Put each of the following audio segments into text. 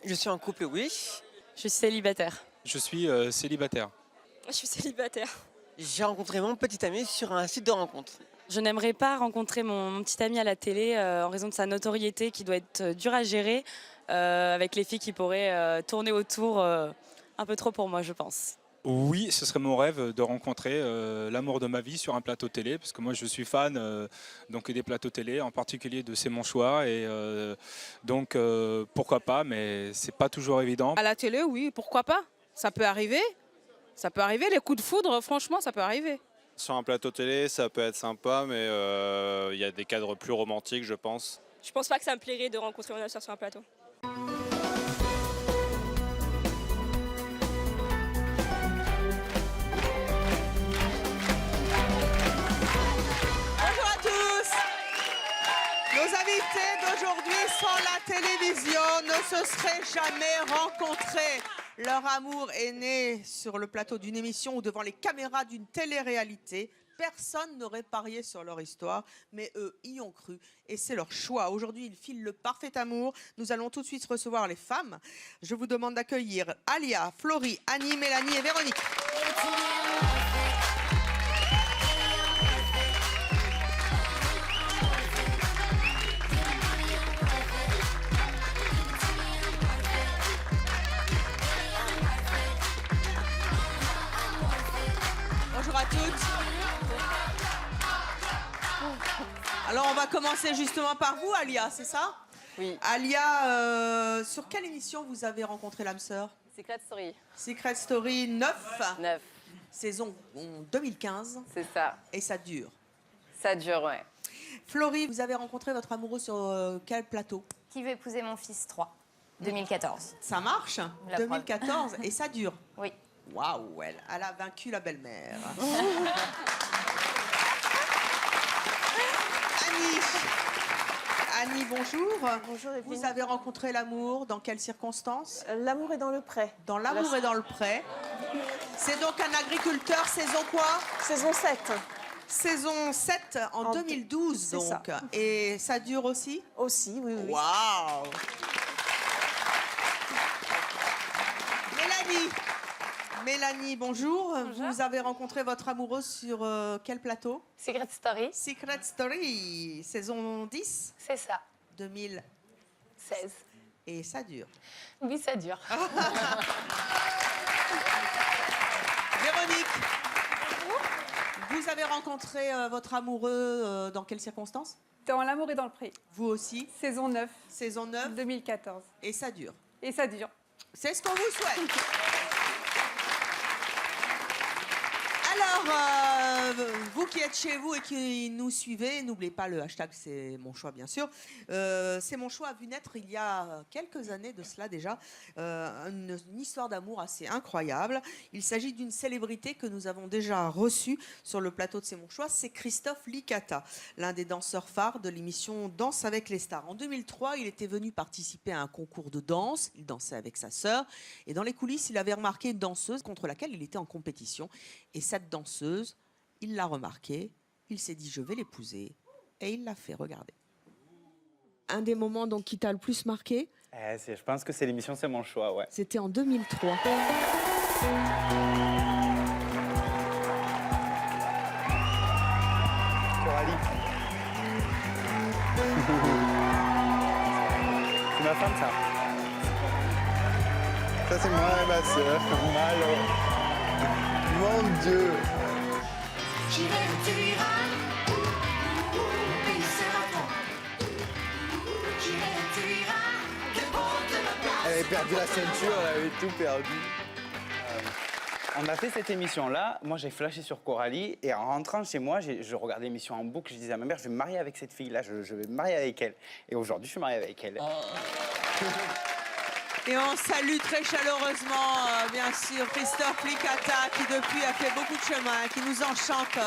Je suis en couple, oui. Je suis célibataire. Je suis célibataire. Je suis célibataire. J'ai rencontré mon petit ami sur un site de rencontre. Je n'aimerais pas rencontrer mon petit ami à la télé en raison de sa notoriété qui doit être dure à gérer avec les filles qui pourraient tourner autour un peu trop pour moi, je pense. Oui, ce serait mon rêve de rencontrer l'amour de ma vie sur un plateau télé, parce que moi je suis fan donc des plateaux télé, en particulier de C'est mon choix, et donc pourquoi pas, mais c'est pas toujours évident. À la télé, oui, pourquoi pas? Ça peut arriver. Ça peut arriver, les coups de foudre, franchement, ça peut arriver. Sur un plateau télé, ça peut être sympa, mais il y a des cadres plus romantiques, je pense. Je pense pas que ça me plairait de rencontrer mon âme sœur sur un plateau. Bonjour à tous. Nos invités d'aujourd'hui sans la télévision ne se seraient jamais rencontrés. Leur amour est né sur le plateau d'une émission ou devant les caméras d'une télé-réalité. Personne n'aurait parié sur leur histoire, mais eux y ont cru et c'est leur choix. Aujourd'hui, ils filent le parfait amour. Nous allons tout de suite recevoir les femmes. Je vous demande d'accueillir Alia, Florie, Annie, Mélanie et Véronique. Bonjour à toutes. Alors on va commencer justement par vous, Alia, c'est ça? Oui. Alia, sur quelle émission vous avez rencontré l'âme sœur? Secret Story. Secret Story 9, 9. saison 2015, C'est ça. et ça dure. Ça dure, ouais. Florie, vous avez rencontré votre amoureux sur quel plateau? Qui veut épouser mon fils 3, 2014. Ça marche? La 2014, et ça dure. Oui. Waouh, elle a vaincu la belle-mère. Annie, bonjour. Bonjour Evelyne. Vous avez rencontré l'amour dans quelles circonstances? L'amour est dans le pré. Dans l'amour et dans le pré. C'est donc un agriculteur, saison quoi? Saison 7. Saison 7 en 2012 c'est donc. ça. Et ça dure aussi? Aussi, oui, oui. Waouh! Mélanie, bonjour. Vous avez rencontré votre amoureux sur quel plateau? Secret Story. Secret Story, saison 10 C'est ça. 2016. 16. Et ça dure. Oui, ça dure. Véronique, vous avez rencontré votre amoureux dans quelles circonstances? Dans l'amour et dans le pré. Vous aussi? Saison 9. Saison 9. 2014. Et ça dure. Et ça dure. C'est ce qu'on vous souhaite. Alors, vous qui êtes chez vous et qui nous suivez, n'oubliez pas le hashtag C'est mon choix, bien sûr. C'est mon choix a vu naître il y a quelques années de cela déjà, une histoire d'amour assez incroyable. Il s'agit d'une célébrité que nous avons déjà reçue sur le plateau de C'est mon choix, c'est Christophe Licata, l'un des danseurs phares de l'émission Danse avec les stars. En 2003, il était venu participer à un concours de danse, il dansait avec sa sœur, et dans les coulisses, il avait remarqué une danseuse contre laquelle il était en compétition, et cette danseuse, il l'a remarquée, il s'est dit je vais l'épouser et il l'a fait, regarder. Un des moments donc, qui t'a le plus marqué? Je pense que c'est l'émission C'est mon choix, ouais. C'était en 2003. Coralie. C'est ma femme, ça. Ça, c'est moi et ma sœur. Malo. Mon Dieu. Elle avait perdu la ceinture, elle avait tout perdu. On a fait cette émission-là, moi j'ai flashé sur Coralie et en rentrant chez moi, je regardais l'émission en boucle, je disais à ma mère, je vais me marier avec cette fille-là, je vais me marier avec elle. Et aujourd'hui, je suis marié avec elle. Et on salue très chaleureusement, bien sûr, Christophe Licata, qui depuis a fait beaucoup de chemin, qui nous enchante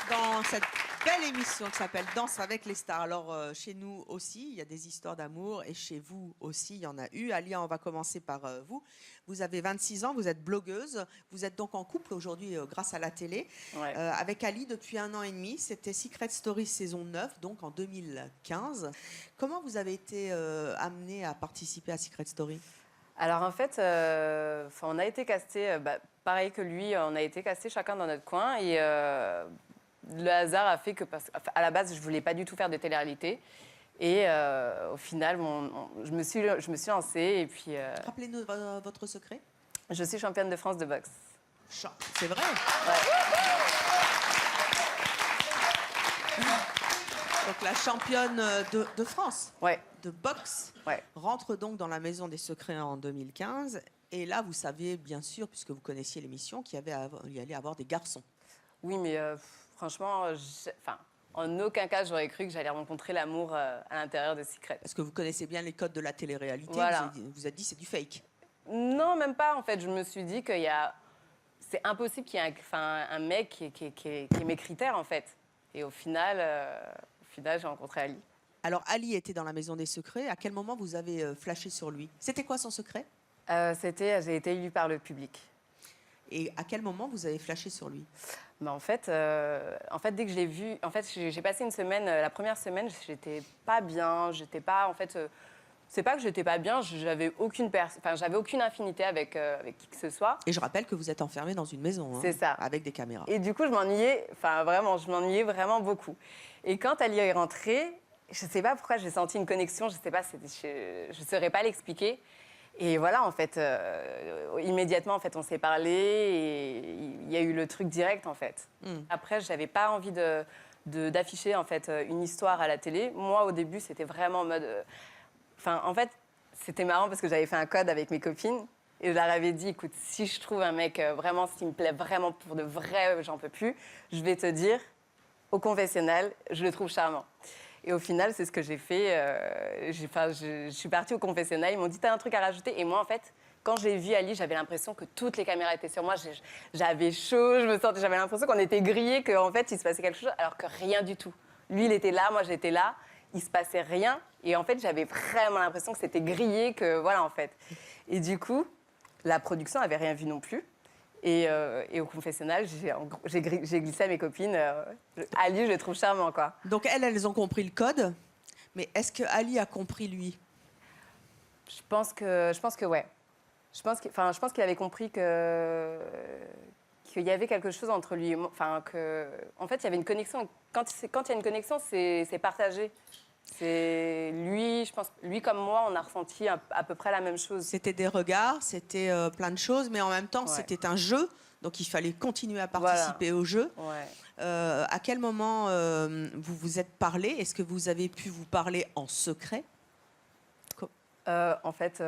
dans cette belle émission qui s'appelle Danse avec les stars. Alors, chez nous aussi, il y a des histoires d'amour, et chez vous aussi, il y en a eu. Alia, on va commencer par vous. Vous avez 26 ans, vous êtes blogueuse, vous êtes donc en couple aujourd'hui grâce à la télé, Ouais. avec Ali depuis 1 an et demi. C'était Secret Story saison 9, donc en 2015. Comment vous avez été amenée à participer à Secret Story? Alors en fait, on a été castés, pareil que lui, on a été castés chacun dans notre coin. Et le hasard a fait que, à la base, je ne voulais pas du tout faire de télé-réalité. Et au final, je me suis lancée. Et puis, Rappelez-nous votre secret. je suis championne de France de boxe. C'est vrai. Donc la championne de France de boxe rentre donc dans la Maison des Secrets en 2015. Et là, vous saviez bien sûr, puisque vous connaissiez l'émission, qu'il y allait avoir des garçons. Oui, mais franchement, en aucun cas, j'aurais cru que j'allais rencontrer l'amour à l'intérieur de Secret. Parce que vous connaissez bien les codes de la télé-réalité. Voilà. Vous vous êtes dit c'est du fake. Non, même pas. En fait, je me suis dit c'est impossible qu'il y ait un mec qui ait mes critères, en fait. Et au final, j'ai rencontré Ali. Alors, Ali était dans la Maison des Secrets. À quel moment vous avez flashé sur lui? C'était quoi son secret? J'ai été élue par le public. Et à quel moment vous avez flashé sur lui? En fait, dès que je l'ai vu, j'ai passé une semaine. La première semaine, j'étais pas bien. J'étais pas, c'est pas que j'étais pas bien. J'avais aucune affinité avec qui que ce soit. Et je rappelle que vous êtes enfermé dans une maison. C'est ça. Avec des caméras. Et du coup, je m'ennuyais vraiment beaucoup. Et quand Ali est rentré, je sais pas pourquoi j'ai senti une connexion. Je sais pas, je saurais pas l'expliquer. Et voilà, en fait, immédiatement, en fait, on s'est parlé et il y a eu le truc direct, en fait. Après, j'avais pas envie d'afficher, en fait, une histoire à la télé. Moi, au début, c'était vraiment en mode... en fait, c'était marrant parce que j'avais fait un code avec mes copines et je leur avais dit, écoute, si je trouve un mec vraiment, s'il me plaît vraiment pour de vrai, j'en peux plus, je vais te dire, au confessionnal, je le trouve charmant. Et au final, c'est ce que j'ai fait. Je suis partie au confessionnal. Ils m'ont dit, t'as un truc à rajouter? Et moi, en fait, quand j'ai vu Ali, j'avais l'impression que toutes les caméras étaient sur moi. J'avais chaud, j'avais l'impression qu'on était grillés, qu'en fait, il se passait quelque chose, alors que rien du tout. Lui, il était là, moi, j'étais là. Il se passait rien. Et en fait, j'avais vraiment l'impression que c'était grillé, que voilà, en fait. Et du coup, la production n'avait rien vu non plus. Et au confessionnal, j'ai glissé à mes copines. Ali, je le trouve charmant, quoi. Donc elles ont compris le code, mais est-ce que Ali a compris lui? Je pense que ouais. Je pense qu'il avait compris qu'il y avait quelque chose entre lui et moi. En fait, il y avait une connexion. Quand il y a une connexion, c'est partagé. C'est lui, je pense, lui comme moi, on a ressenti à peu près la même chose. C'était des regards, c'était plein de choses, mais en même temps, c'était un jeu, donc il fallait continuer à participer au jeu. À quel moment vous vous êtes parlé? Est-ce que vous avez pu vous parler en secret? En fait,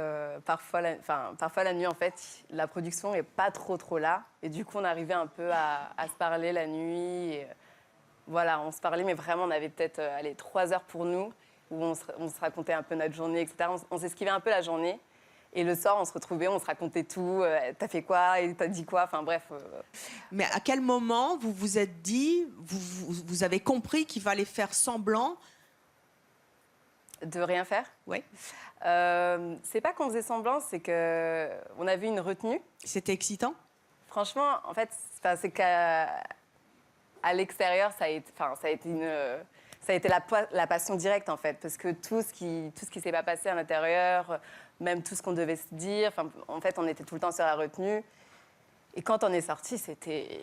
parfois la nuit, en fait, la production n'est pas trop là, et du coup, on arrivait un peu à se parler la nuit. Et, voilà, on se parlait, mais vraiment, on avait peut-être 3 heures pour nous, où on se racontait un peu notre journée, etc. On s'esquivait un peu la journée. Et le soir, on se retrouvait, on se racontait tout. T'as fait quoi? Et t'as dit quoi? Enfin, bref. Mais à quel moment vous vous êtes dit, vous avez compris qu'il fallait faire semblant? De rien faire? Oui. C'est pas qu'on faisait semblant, c'est qu'on avait une retenue. C'était excitant? Franchement, en fait, c'est qu'à l'extérieur, ça a été la passion directe, en fait, parce que tout ce qui s'est pas passé à l'intérieur, même tout ce qu'on devait se dire, en fait, on était tout le temps sur la retenue. Et quand on est sorti, c'était...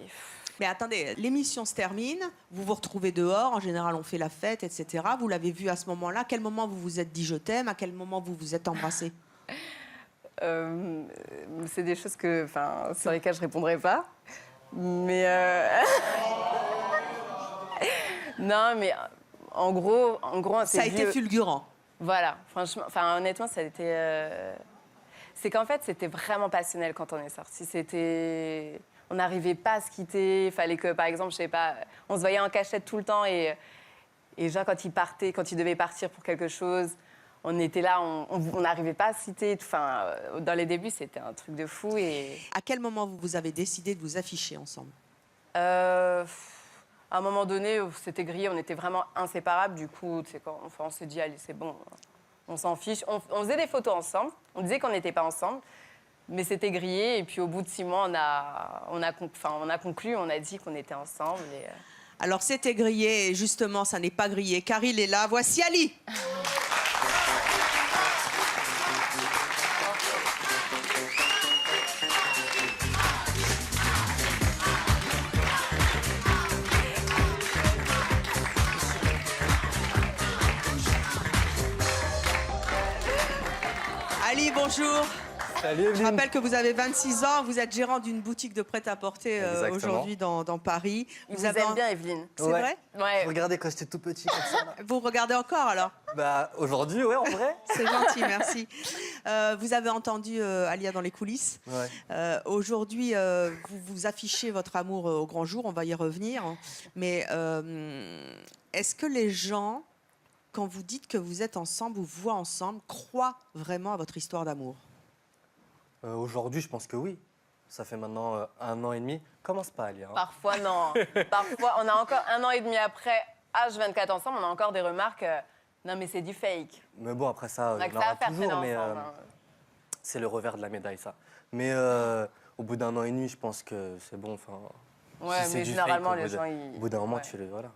Mais attendez, l'émission se termine, vous vous retrouvez dehors, en général on fait la fête, etc. Vous l'avez vu à ce moment-là. À quel moment vous vous êtes dit je t'aime? À quel moment vous vous êtes embrassés? C'est des choses sur lesquelles je répondrai pas. Mais non, mais en gros, ça a été fulgurant. Voilà, franchement, honnêtement, ça a été. C'est qu'en fait, c'était vraiment passionnel quand on est sortis. On n'arrivait pas à se quitter. Il fallait que, par exemple, je sais pas, on se voyait en cachette tout le temps et genre quand il devait partir pour quelque chose, on était là, on n'arrivait pas à se quitter. Dans les débuts, c'était un truc de fou. Et à quel moment vous avez décidé de vous afficher ensemble? À un moment donné, c'était grillé, on était vraiment inséparables. Du coup, on s'est dit, allez, c'est bon, on s'en fiche. On faisait des photos ensemble, on disait qu'on n'était pas ensemble, mais c'était grillé. Et puis au bout de 6 mois, on a conclu, on a dit qu'on était ensemble. Et Alors c'était grillé, et justement, ça n'est pas grillé, car il est là. Voici Ali. Ali, bonjour. Salut Je Evelyne. rappelle que vous avez 26 ans, vous êtes gérant d'une boutique de prêt-à-porter Exactement. aujourd'hui dans Paris. Il vous aime bien, Evelyne. C'est vrai? Ouais. Regardez quand j'étais tout petit comme ça. Là. Vous regardez encore alors? Bah aujourd'hui, ouais, en vrai. C'est gentil, merci. Vous avez entendu Alia dans les coulisses. Ouais. Aujourd'hui, vous affichez votre amour au grand jour, on va y revenir. Mais est-ce que les gens, quand vous dites que vous êtes ensemble ou vous voient ensemble, croient vraiment à votre histoire d'amour? Aujourd'hui, je pense que oui. Ça fait maintenant 1 an et demi. Commence pas à lire. Hein. Parfois, non. Parfois, on a encore 1 an et demi après, H24 ensemble, on a encore des remarques. Non, mais c'est du fake. Mais bon, après ça, On a il que y en ça à aura faire toujours. traîner Mais ensemble, hein. c'est le revers de la médaille, ça. Mais au bout d'1 an et demi, je pense que c'est bon. Enfin, Ouais, si c'est mais du généralement, fake, les gens, ils... au bout d'un moment, Ouais. tu le voilà.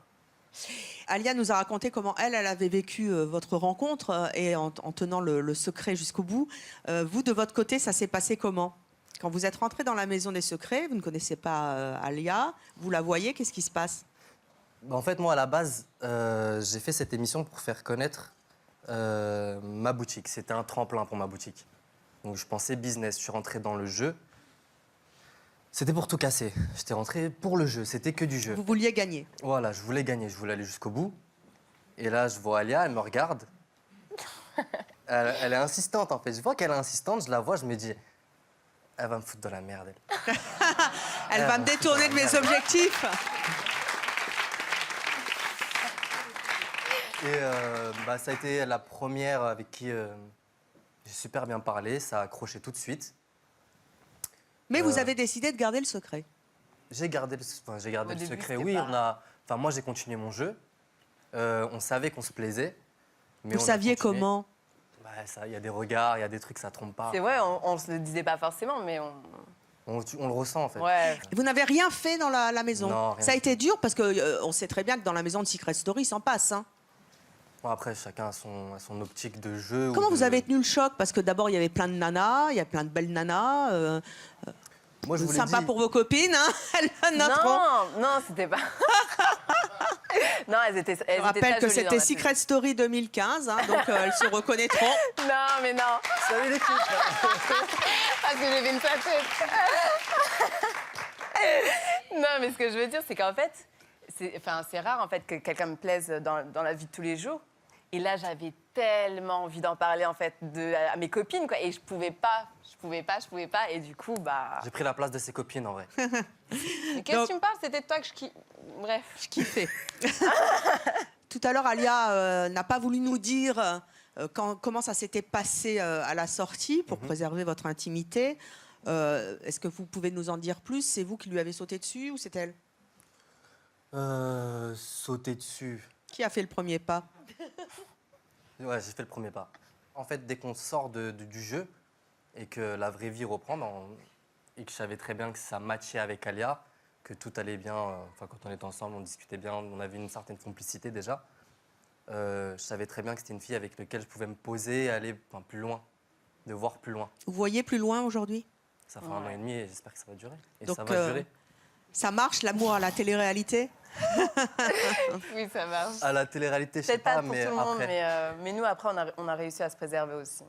Alia nous a raconté comment elle avait vécu votre rencontre et en tenant le secret jusqu'au bout. Vous, de votre côté, ça s'est passé comment? Quand vous êtes rentré dans la maison des secrets, vous ne connaissez pas Alia, vous la voyez, qu'est-ce qui se passe? Bah, en fait, moi, à la base, j'ai fait cette émission pour faire connaître ma boutique. C'était un tremplin pour ma boutique. Donc, je pensais business. Je suis rentré dans le jeu. C'était pour tout casser. J'étais rentré pour le jeu. C'était que du jeu. Vous vouliez gagner? Voilà, je voulais gagner. Je voulais aller jusqu'au bout. Et là, je vois Alia, elle me regarde. Elle est insistante, en fait. Je vois qu'elle est insistante, je la vois, je me dis... Elle va me foutre de la merde, elle. Elle va me détourner de mes objectifs. Et bah, ça a été la première avec qui j'ai super bien parlé. Ça a accroché tout de suite. Mais vous avez décidé de garder le secret. J'ai gardé le, j'ai gardé Au le début, secret, c'était oui. pas- Moi, j'ai continué mon jeu. On savait qu'on se plaisait. Mais Vous on a saviez continué. comment? Bah, il y a des regards, il y a des trucs, ça trompe pas. C'est vrai, on se le disait pas forcément, mais on... On le ressent, en fait. Ouais. Vous n'avez rien fait dans la maison? Non, rien Ça a fait. été dur parce que on sait très bien que dans la maison de Secret Story, il s'en passe. Hein. Bon, après, chacun a son optique de jeu. Comment ou de- vous avez tenu le choc? Parce que d'abord, il y avait plein de nanas, il y a plein de belles nanas. Moi, je vous l'ai Sympa dit. pour vos copines, hein. Elles noteront. Non, c'était pas... non, elles étaient Je rappelle très que jolies dans c'était la Secret Story 2015, hein, donc elles se reconnaîtront. série. Non, mais non. Salut les filles. Parce que j'ai vu une tête. Non, mais ce que je veux dire, c'est qu'en fait, c'est rare en fait que quelqu'un me plaise dans la vie de tous les jours. Et là, j'avais tellement envie d'en parler en fait à mes copines, quoi. Et je pouvais pas. Et du coup, bah. J'ai pris la place de ses copines, en vrai. Mais qu'est-ce que tu me parles? C'était toi que Bref. Je kiffais. Tout à l'heure, Alia n'a pas voulu nous dire comment ça s'était passé à la sortie pour préserver votre intimité. Est-ce que vous pouvez nous en dire plus? C'est vous qui lui avez sauté dessus ou c'est elle? Sauter dessus. Qui a fait le premier pas? Ouais, j'ai fait le premier pas. En fait, dès qu'on sort du jeu et que la vraie vie reprend, et que je savais très bien que ça matchait avec Alia, que tout allait bien, quand on était ensemble, on discutait bien, on avait une certaine complicité déjà. Je savais très bien que c'était une fille avec laquelle je pouvais me poser et aller plus loin, de voir plus loin. Vous voyez plus loin aujourd'hui? Ça fait 1 an et demi et j'espère que ça va durer. Et Donc, ça va durer. Ça marche, l'amour à la télé-réalité? Oui, ça marche. À la télé-réalité, je sais Peut-être pas pas, pour mais tout le monde, après... mais nous, après, on a réussi à se préserver aussi.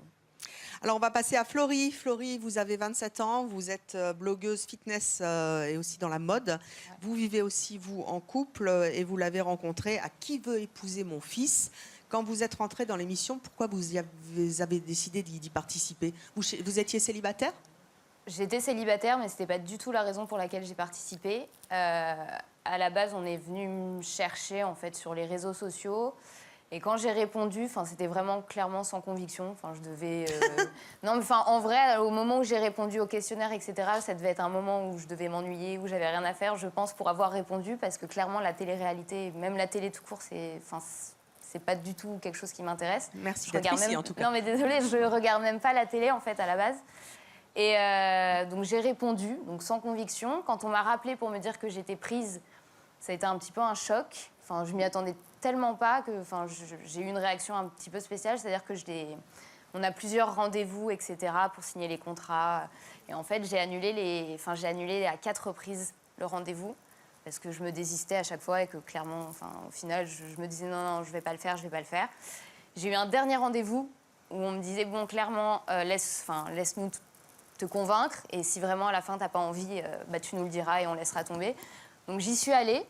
Alors, on va passer à Florie. Florie, vous avez 27 ans, vous êtes blogueuse fitness et aussi dans la mode. Vous vivez aussi, vous, en couple et vous l'avez rencontré à Qui veut épouser mon fils? Quand vous êtes rentré dans l'émission, pourquoi vous avez décidé d'y participer? Vous étiez célibataire? J'étais célibataire, mais ce n'était pas du tout la raison pour laquelle j'ai participé. À la base, on est venu me chercher en fait, sur les réseaux sociaux. Et quand j'ai répondu, c'était vraiment clairement sans conviction. Je devais... Non, mais en vrai, au moment où j'ai répondu au questionnaire, etc., ça devait être un moment où je devais m'ennuyer, où j'avais rien à faire, je pense, pour avoir répondu. Parce que clairement, la télé-réalité, même la télé tout court, c'est pas du tout quelque chose qui m'intéresse. Merci Je d'être regarde ici, même... en tout cas. Non, mais désolée, je regarde même pas la télé, en fait, à la base. Et donc j'ai répondu, donc sans conviction. Quand on m'a rappelé pour me dire que j'étais prise, ça a été un petit peu un choc. Je m'y attendais tellement pas que j'ai eu une réaction un petit peu spéciale. C'est-à-dire que on a plusieurs rendez-vous, etc., pour signer les contrats. Et en fait, j'ai annulé à 4 reprises le rendez-vous parce que je me désistais à chaque fois et que clairement, au final, je me disais non, je vais pas le faire. J'ai eu un dernier rendez-vous où on me disait, bon, clairement, laisse-nous te convaincre, et si vraiment à la fin, t'as pas envie, bah, tu nous le diras et on laissera tomber. Donc j'y suis allée.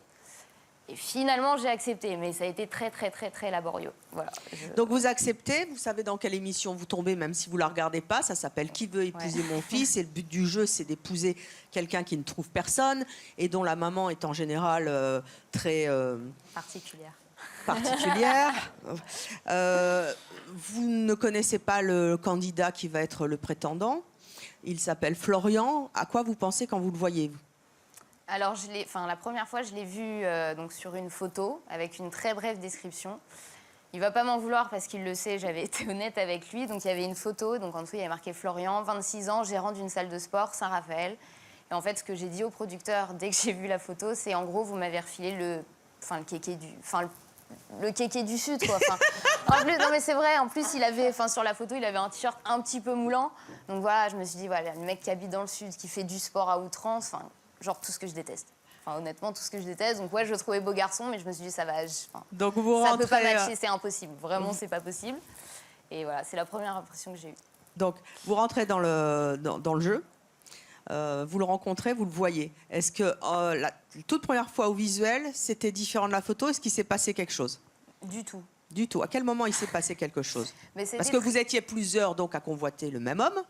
Et finalement, j'ai accepté, mais ça a été très, très, très, très laborieux. Voilà, Donc vous acceptez, vous savez dans quelle émission vous tombez, même si vous la regardez pas. Ça s'appelle Qui veut épouser mon fils. Et le but du jeu, c'est d'épouser quelqu'un qui ne trouve personne et dont la maman est en général très particulière. Vous ne connaissez pas le candidat qui va être le prétendant. Il s'appelle Florian. À quoi vous pensez quand vous le voyez, vous ? Alors, la première fois, je l'ai vu donc sur une photo avec une très brève description. Il va pas m'en vouloir parce qu'il le sait, j'avais été honnête avec lui. Donc, il y avait une photo. Donc, en dessous, il y avait marqué Florian, 26 ans, gérant d'une salle de sport, Saint-Raphaël. Et en fait, ce que j'ai dit au producteur dès que j'ai vu la photo, c'est en gros, vous m'avez refilé le kéké du Sud, quoi. En plus, non mais c'est vrai, en plus, sur la photo, il avait un t-shirt un petit peu moulant. Donc voilà, je me suis dit, voilà, le mec qui habite dans le Sud, qui fait du sport à outrance, genre tout ce que je déteste. Honnêtement, tout ce que je déteste. Donc ouais, je le trouvais beau garçon, mais je me suis dit, ça Donc vous ça rentrez, peut pas matcher, c'est impossible. Vraiment, c'est pas possible. Et voilà, c'est la première impression que j'ai eue. Donc vous rentrez dans le jeu. Vous le rencontrez, vous le voyez. Est-ce que la toute première fois au visuel, c'était différent de la photo? Est-ce qu'il s'est passé quelque chose? Du tout. Du tout. À quel moment il s'est passé quelque chose? Mais Parce que vous étiez plusieurs donc à convoiter le même homme.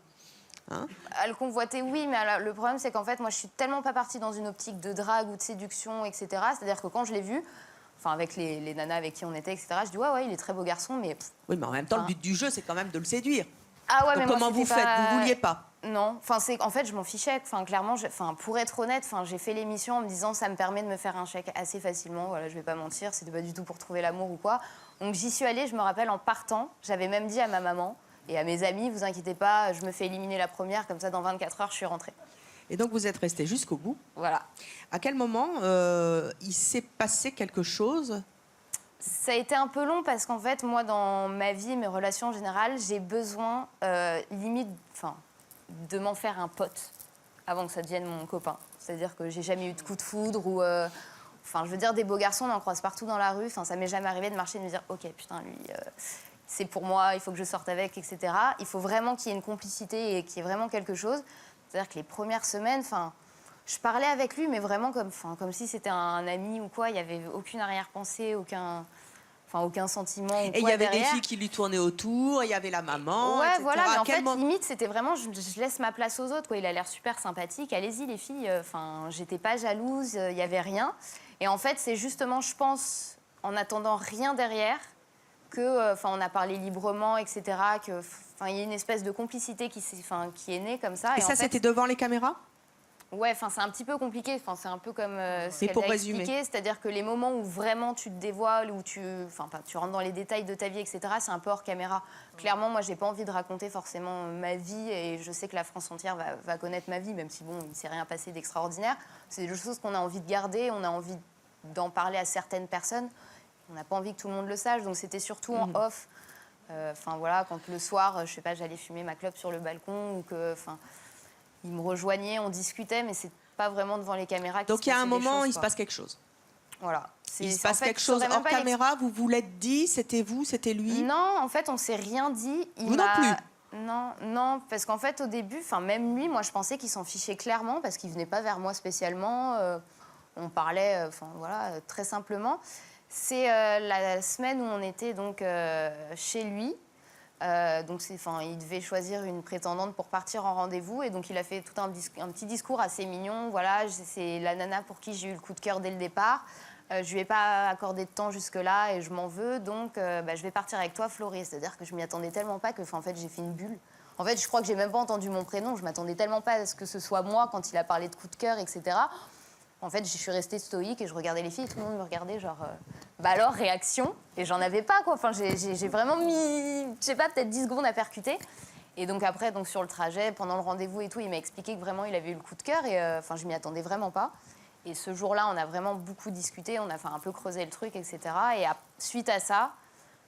Hein? À le convoiter, oui, mais le problème, c'est qu'en fait, moi, je suis tellement pas partie dans une optique de drague ou de séduction, etc. C'est-à-dire que quand je l'ai vu, avec les nanas avec qui on était, etc., je dis, ouais, il est très beau garçon, mais... Oui, mais en même temps, le but du jeu, c'est quand même de le séduire. Ah ouais, donc mais comment moi, vous faites? Vous vouliez pas? Non, en fait, je m'en fichais. Clairement, pour être honnête, j'ai fait l'émission en me disant, ça me permet de me faire un chèque assez facilement. Voilà, je vais pas mentir, c'était pas du tout pour trouver l'amour ou quoi. Donc j'y suis allée, je me rappelle, en partant, j'avais même dit à ma maman et à mes amis, vous inquiétez pas, je me fais éliminer la première, comme ça dans 24 heures, je suis rentrée. Et donc vous êtes resté jusqu'au bout. Voilà. À quel moment il s'est passé quelque chose? Ça a été un peu long parce qu'en fait, moi, dans ma vie, mes relations en général, j'ai besoin, de m'en faire un pote avant que ça devienne mon copain. C'est-à-dire que j'ai jamais eu de coup de foudre ou... je veux dire, des beaux garçons, on en croise partout dans la rue. Ça m'est jamais arrivé de marcher et de me dire, OK, putain, lui... c'est pour moi, il faut que je sorte avec, etc. Il faut vraiment qu'il y ait une complicité et qu'il y ait vraiment quelque chose. C'est-à-dire que les premières semaines, je parlais avec lui, mais vraiment comme si c'était un ami ou quoi. Il n'y avait aucune arrière-pensée, aucun sentiment. Et il y avait des filles qui lui tournaient autour, il y avait la maman, ouais, etc. voilà, mais en fait, limite, c'était vraiment, je laisse ma place aux autres, quoi. Il a l'air super sympathique, allez-y les filles. J'étais pas jalouse, il n'y avait rien. Et en fait, c'est justement, je pense, en attendant rien derrière, on a parlé librement, etc., il y a une espèce de complicité qui est née comme ça. Et ça, c'était devant les caméras? Ouais, c'est un petit peu compliqué. C'est un peu comme ce qu'elle a expliqué, c'est-à-dire que les moments où vraiment tu te dévoiles, où tu rentres dans les détails de ta vie, etc., c'est un peu hors caméra. Clairement, moi, j'ai pas envie de raconter forcément ma vie, et je sais que la France entière va connaître ma vie, même si, bon, il ne s'est rien passé d'extraordinaire. C'est des choses qu'on a envie de garder, on a envie d'en parler à certaines personnes. On n'a pas envie que tout le monde le sache, donc c'était surtout en off. Quand le soir, je sais pas, j'allais fumer ma clope sur le balcon, ou que... il me rejoignait, on discutait, mais c'est pas vraiment devant les caméras. Donc il y a un moment, il se passe quelque chose. Voilà. Il se passe quelque chose hors caméra, vous l'êtes dit, c'était vous, c'était lui? Non, en fait, on s'est rien dit. Vous non plus? Non, parce qu'en fait, au début, même lui, moi, je pensais qu'il s'en fichait clairement, parce qu'il venait pas vers moi spécialement. On parlait, très simplement. C'est la semaine où on était donc chez lui. Il devait choisir une prétendante pour partir en rendez-vous, et donc il a fait tout un petit discours assez mignon. Voilà, c'est la nana pour qui j'ai eu le coup de cœur dès le départ. Je lui ai pas accordé de temps jusque-là et je m'en veux, donc je vais partir avec toi, Florie. C'est-à-dire que je m'y attendais tellement pas que j'ai fait une bulle. En fait, je crois que j'ai même pas entendu mon prénom. Je m'attendais tellement pas à ce que ce soit moi quand il a parlé de coup de cœur, etc. En fait, je suis restée stoïque et je regardais les filles, tout le monde me regardait genre, alors, réaction. Et j'en avais pas, quoi. J'ai vraiment mis, je sais pas, peut-être 10 secondes à percuter. Et donc après, sur le trajet, pendant le rendez-vous et tout, il m'a expliqué que vraiment, il avait eu le coup de cœur et je m'y attendais vraiment pas. Et ce jour-là, on a vraiment beaucoup discuté, on a un peu creusé le truc, etc. Et suite à ça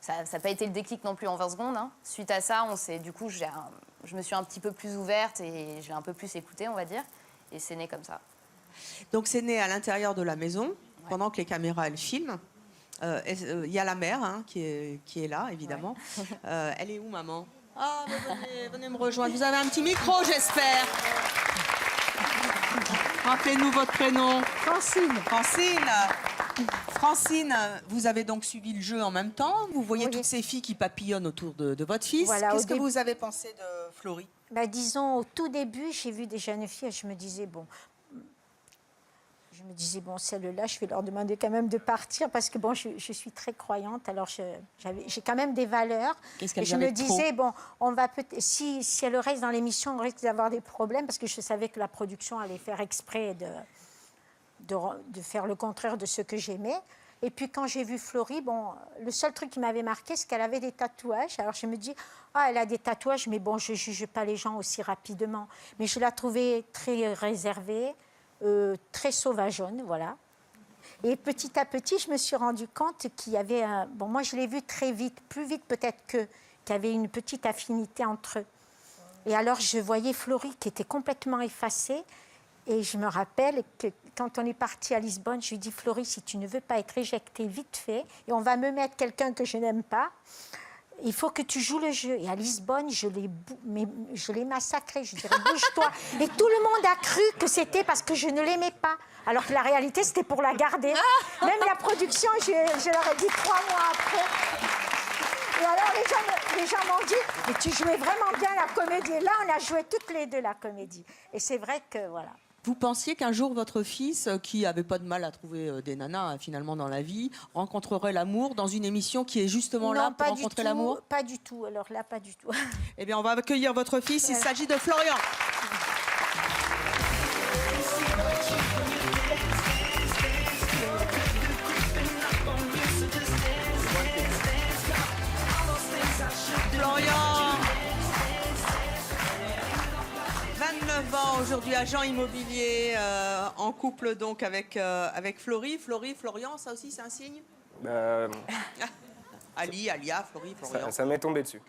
n'a pas été le déclic non plus en 20 secondes. Hein. Suite à ça, je me suis un petit peu plus ouverte et je l'ai un peu plus écouté, on va dire. Et c'est né comme ça. Donc c'est né à l'intérieur de la maison, pendant que les caméras, elles filment. Il y a la mère hein, qui est là, évidemment. Elle est où, maman? Ah, venez me rejoindre. Vous avez un petit micro, j'espère. Rappelez-nous votre prénom. Francine. Francine, vous avez donc suivi le jeu en même temps. Vous voyez toutes ces filles qui papillonnent autour de votre fils. Voilà, Qu'est-ce que vous avez pensé de Florie? Disons, au tout début, j'ai vu des jeunes filles et je me disais, bon, celles-là, je vais leur demander quand même de partir parce que, bon, je suis très croyante, alors j'ai quand même des valeurs. Et je me disais, bon, on va si elle reste dans l'émission, on risque d'avoir des problèmes parce que je savais que la production allait faire exprès de faire le contraire de ce que j'aimais. Et puis quand j'ai vu Florie, bon, le seul truc qui m'avait marqué, c'est qu'elle avait des tatouages. Alors je me dis, elle a des tatouages, mais bon, je ne juge pas les gens aussi rapidement. Mais je la trouvais très réservée, très sauvageonne, voilà. Et petit à petit, je me suis rendu compte qu'il y avait bon, moi je l'ai vu très vite, plus vite peut-être qu'il y avait une petite affinité entre eux. Et alors je voyais Florie qui était complètement effacée. Et je me rappelle que quand on est parti à Lisbonne, je lui ai dit, Florie, si tu ne veux pas être éjectée vite fait, et on va me mettre quelqu'un que je n'aime pas, il faut que tu joues le jeu. Et à Lisbonne, je l'ai massacré. Je dirais, bouge-toi. Et tout le monde a cru que c'était parce que je ne l'aimais pas. Alors que la réalité, c'était pour la garder. Même la production, je leur ai dit 3 mois après. Et alors, les gens m'ont dit, mais tu jouais vraiment bien la comédie. Et là, on a joué toutes les deux la comédie. Et c'est vrai que, voilà. Vous pensiez qu'un jour, votre fils, qui n'avait pas de mal à trouver des nanas, finalement, dans la vie, rencontrerait l'amour dans une émission qui est justement là pour rencontrer l'amour? Pas du tout. Alors là, pas du tout. Eh bien, on va accueillir votre fils. Il s'agit de Florian. Florian, 29 ans aujourd'hui, agent immobilier, en couple donc avec Florie. Florian, ça aussi c'est un signe? Alia, Florie, Florian. Ça m'est tombé dessus.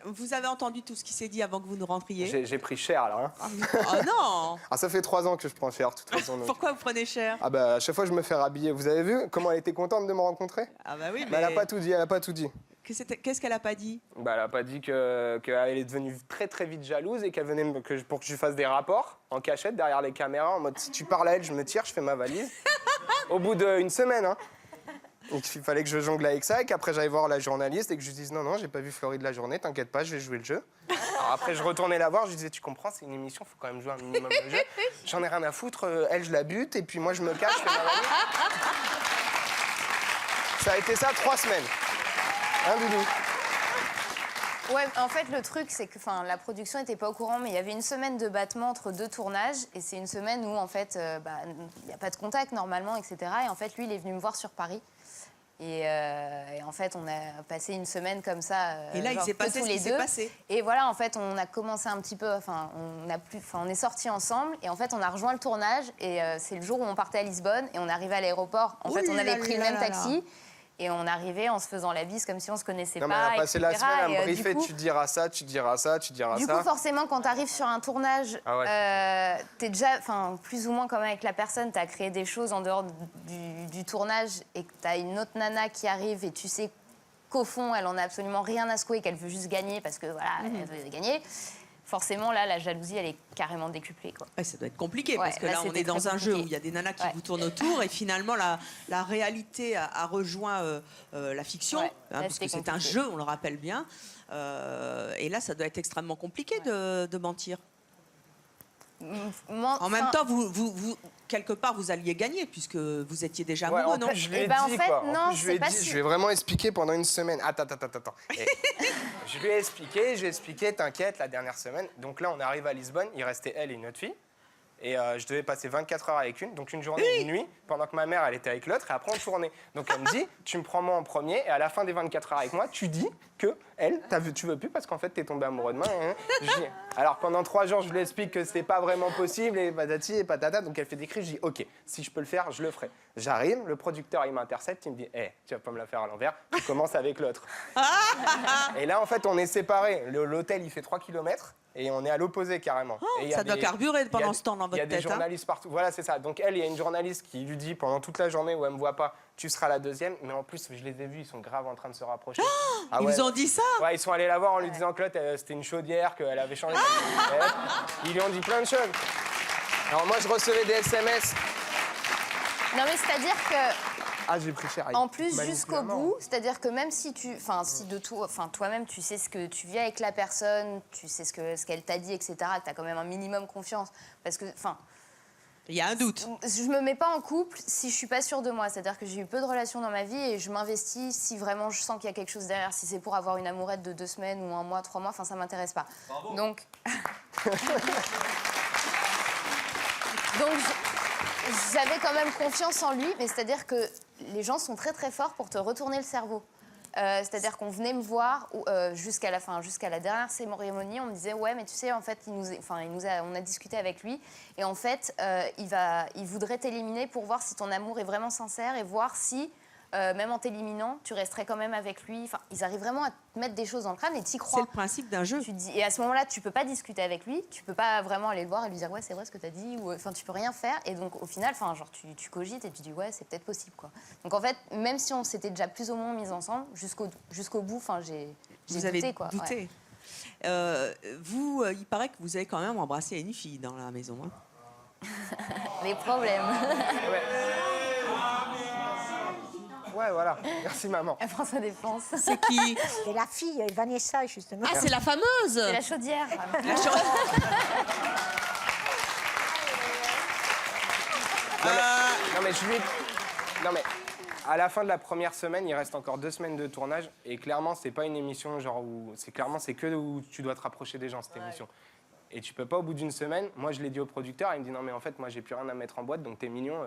Vous avez entendu tout ce qui s'est dit avant que vous nous rentriez? J'ai pris cher là. Hein. Oh non! Ça fait 3 ans que je prends cher de toute façon. Donc. Pourquoi vous prenez cher? À chaque fois je me fais rhabiller. Vous avez vu comment elle était contente de me rencontrer? Ah bah oui, mais... elle a pas tout dit. Qu'est-ce qu'elle a pas dit? Elle a pas dit qu'elle est devenue très très vite jalouse et qu'elle venait pour que je fasse des rapports en cachette derrière les caméras en mode si tu parles à elle, je me tire, je fais ma valise. Au bout d'une semaine, hein. Donc, il fallait que je jongle avec ça et qu'après j'aille voir la journaliste et que je lui dise non, j'ai pas vu Florie de la journée, t'inquiète pas, je vais jouer le jeu. Alors après je retournais la voir, je lui disais tu comprends, c'est une émission, faut quand même jouer un minimum le jeu. J'en ai rien à foutre, elle je la bute et puis moi je me cache, je fais ma valise. Ça a été ça 3 semaines. Hein, Doudou? Ouais, en fait, le truc, c'est que la production n'était pas au courant, mais il y avait une semaine de battement entre 2 tournages. Et c'est une semaine où, en fait, il n'y a pas de contact normalement, etc. Et en fait, lui, il est venu me voir sur Paris. Et en fait, on a passé une semaine comme ça. Et là, il s'est passé ce qui s'est passé. Et voilà, en fait, on a commencé un petit peu. On est sortis ensemble. Et en fait, on a rejoint le tournage. Et c'est le jour où on partait à Lisbonne. Et on arrivait à l'aéroport. En fait, on avait pris le même taxi. Et on arrivait en se faisant la bise comme si on se connaissait pas. Non, mais elle a passé la semaine à me briefer, coup, tu diras ça, tu diras ça, tu diras ça. Du coup, forcément, quand tu arrives sur un tournage, t'es déjà, plus ou moins comme avec la personne, tu as créé des choses en dehors du tournage et que tu as une autre nana qui arrive et tu sais qu'au fond, elle en a absolument rien à secouer, qu'elle veut juste gagner parce que voilà, elle veut gagner. Forcément, là, la jalousie, elle est carrément décuplée, quoi. Ça doit être compliqué, parce que là, on est dans un jeu où il y a des nanas qui vous tournent autour, et finalement, la réalité a rejoint la fiction, parce que c'est un jeu, on le rappelle bien. Et là, ça doit être extrêmement compliqué de mentir. En même temps, vous, quelque part, vous alliez gagner, puisque vous étiez déjà amoureux, non? Je lui ai dit, quoi. En plus, je lui ai vraiment expliqué pendant une semaine. Attends. Je lui ai expliqué, t'inquiète, la dernière semaine. Donc là, on arrive à Lisbonne, il restait elle et une autre fille. Et je devais passer 24 heures avec une, donc une journée et une nuit, pendant que ma mère, elle était avec l'autre, et après on tournait. Donc elle me dit, tu me prends moi en premier, et à la fin des 24 heures avec moi, tu dis que elle, tu veux plus parce qu'en fait, t'es tombé amoureux de moi. Alors pendant 3 jours, je lui explique que c'était pas vraiment possible, et patati et patata, donc elle fait des cris, je dis, ok, si je peux le faire, je le ferai. J'arrive, le producteur, il m'intercepte, il me dit, tu vas pas me la faire à l'envers, tu commences avec l'autre. Et là, en fait, on est séparés. L'hôtel, il fait 3 km. Et on est à l'opposé carrément. Ça doit carburer pendant ce temps dans votre tête. Il y a des journalistes partout. Voilà, c'est ça. Donc elle, il y a une journaliste qui lui dit pendant toute la journée où elle me voit pas, tu seras la deuxième. Mais en plus, je les ai vus, ils sont grave en train de se rapprocher. Ils vous ont dit ça? Ouais, ils sont allés la voir en lui disant que l'autre, c'était une chaudière, qu'elle avait changé. Ils lui ont dit plein de choses. Alors moi, je recevais des SMS. Non, mais c'est-à-dire que... Ah, j'ai pris cher. En plus, jusqu'au bout, c'est-à-dire que même si toi-même, tu sais ce que tu vis avec la personne, tu sais ce qu'elle t'a dit, etc., que tu as quand même un minimum confiance. Parce que, il y a un doute. Je me mets pas en couple si je suis pas sûre de moi. C'est-à-dire que j'ai eu peu de relations dans ma vie et je m'investis si vraiment je sens qu'il y a quelque chose derrière. Si c'est pour avoir une amourette de 2 semaines ou 1 mois, 3 mois, ça m'intéresse pas. Bravo. Donc j'avais quand même confiance en lui, mais c'est-à-dire que les gens sont très très forts pour te retourner le cerveau. C'est-à-dire qu'on venait me voir jusqu'à la dernière cérémonie, on me disait ouais mais tu sais en fait on a discuté avec lui et en fait il voudrait t'éliminer pour voir si ton amour est vraiment sincère et voir si même en t'éliminant, tu resterais quand même avec lui. Enfin, ils arrivent vraiment à te mettre des choses dans le crâne et t'y crois. C'est le principe d'un jeu. Et à ce moment-là, tu peux pas discuter avec lui, tu peux pas vraiment aller le voir et lui dire ouais c'est vrai ce que t'as dit, ou tu peux rien faire. Et donc au final, tu cogites et tu dis ouais c'est peut-être possible quoi. Donc en fait, même si on s'était déjà plus ou moins mis ensemble, jusqu'au bout, j'ai douté quoi. Douté. Ouais. Vous, il paraît que vous avez quand même embrassé une fille dans la maison. Hein. Les problèmes. Ouais, voilà. Merci, maman. Elle prend sa défense. C'est qui? C'est la fille, Vanessa, justement. Ah, c'est la fameuse. C'est la chaudière. Non mais à la fin de la première semaine, il reste encore 2 semaines de tournage et clairement c'est pas une émission genre où c'est que où tu dois te rapprocher des gens cette émission. Et tu peux pas au bout d'une semaine. Moi je l'ai dit au producteur, il me dit non mais en fait moi j'ai plus rien à mettre en boîte donc t'es mignon.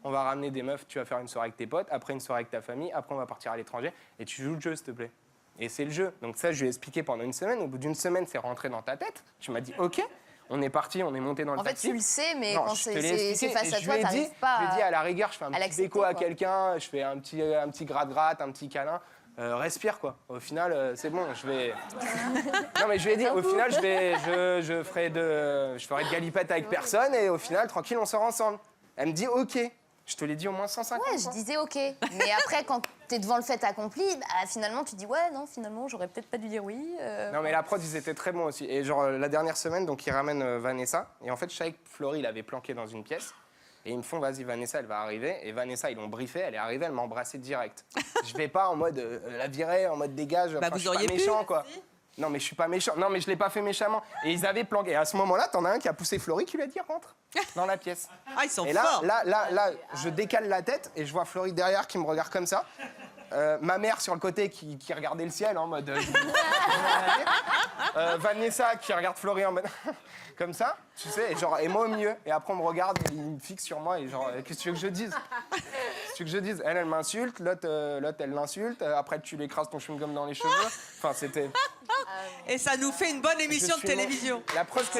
On va ramener des meufs, tu vas faire une soirée avec tes potes, après une soirée avec ta famille, après on va partir à l'étranger et tu joues le jeu s'il te plaît. Et c'est le jeu. Donc ça je lui ai expliqué pendant une semaine. Au bout d'une semaine c'est rentré dans ta tête. Tu m'as dit ok. On est parti, on est monté dans le taxi. En fait, tu le sais, mais non, quand c'est face à toi, t'arrives pas à... Je lui ai dit, à la rigueur, je fais un petit déco à quoi. quelqu'un, je fais un petit gratte-gratte, un petit câlin. Respire, quoi. Au final, c'est bon, je vais... Non, mais je lui ai dit, au final, je ferai de galipette avec personne et au final, tranquille, on sort ensemble. Elle me dit, OK. Je te l'ai dit au moins 150 fois. Ouais, je disais OK. Mais après, quand t'es devant le fait accompli, finalement, tu dis ouais, non, finalement, j'aurais peut-être pas dû dire oui. Non, mais la prod, ils étaient très bons aussi. Et genre, la dernière semaine, donc, ils ramènent Vanessa. Et en fait, je savais que Florie l'avait planqué dans une pièce. Et ils me font, vas-y, Vanessa, elle va arriver. Et Vanessa, ils l'ont briefée, elle est arrivée, elle m'a embrassé direct. Je vais pas en mode la virer, en mode dégage. Bah, vous auriez pu. Méchant, quoi. Non, mais je suis pas méchant. Non, mais je l'ai pas fait méchamment. Et ils avaient planqué. Et à ce moment-là, t'en as un qui a poussé Florie qui lui a dit rentre dans la pièce. Ah, ils sont et forts. Là, je décale la tête et je vois Florie derrière qui me regarde comme ça. Ma mère sur le côté qui regardait le ciel en mode. Vanessa qui regarde Florie en mode. Comme ça, tu sais, et moi au milieu. Et après, on me regarde, il me fixe sur moi et genre, qu'est-ce que tu veux que je dise? Qu'est-ce que tu veux que je dise? Elle m'insulte, l'autre, elle l'insulte. Après, tu lui écrases ton chewing-gum dans les cheveux. Enfin, c'était. Et ça nous fait une bonne émission de télévision. La preuve que.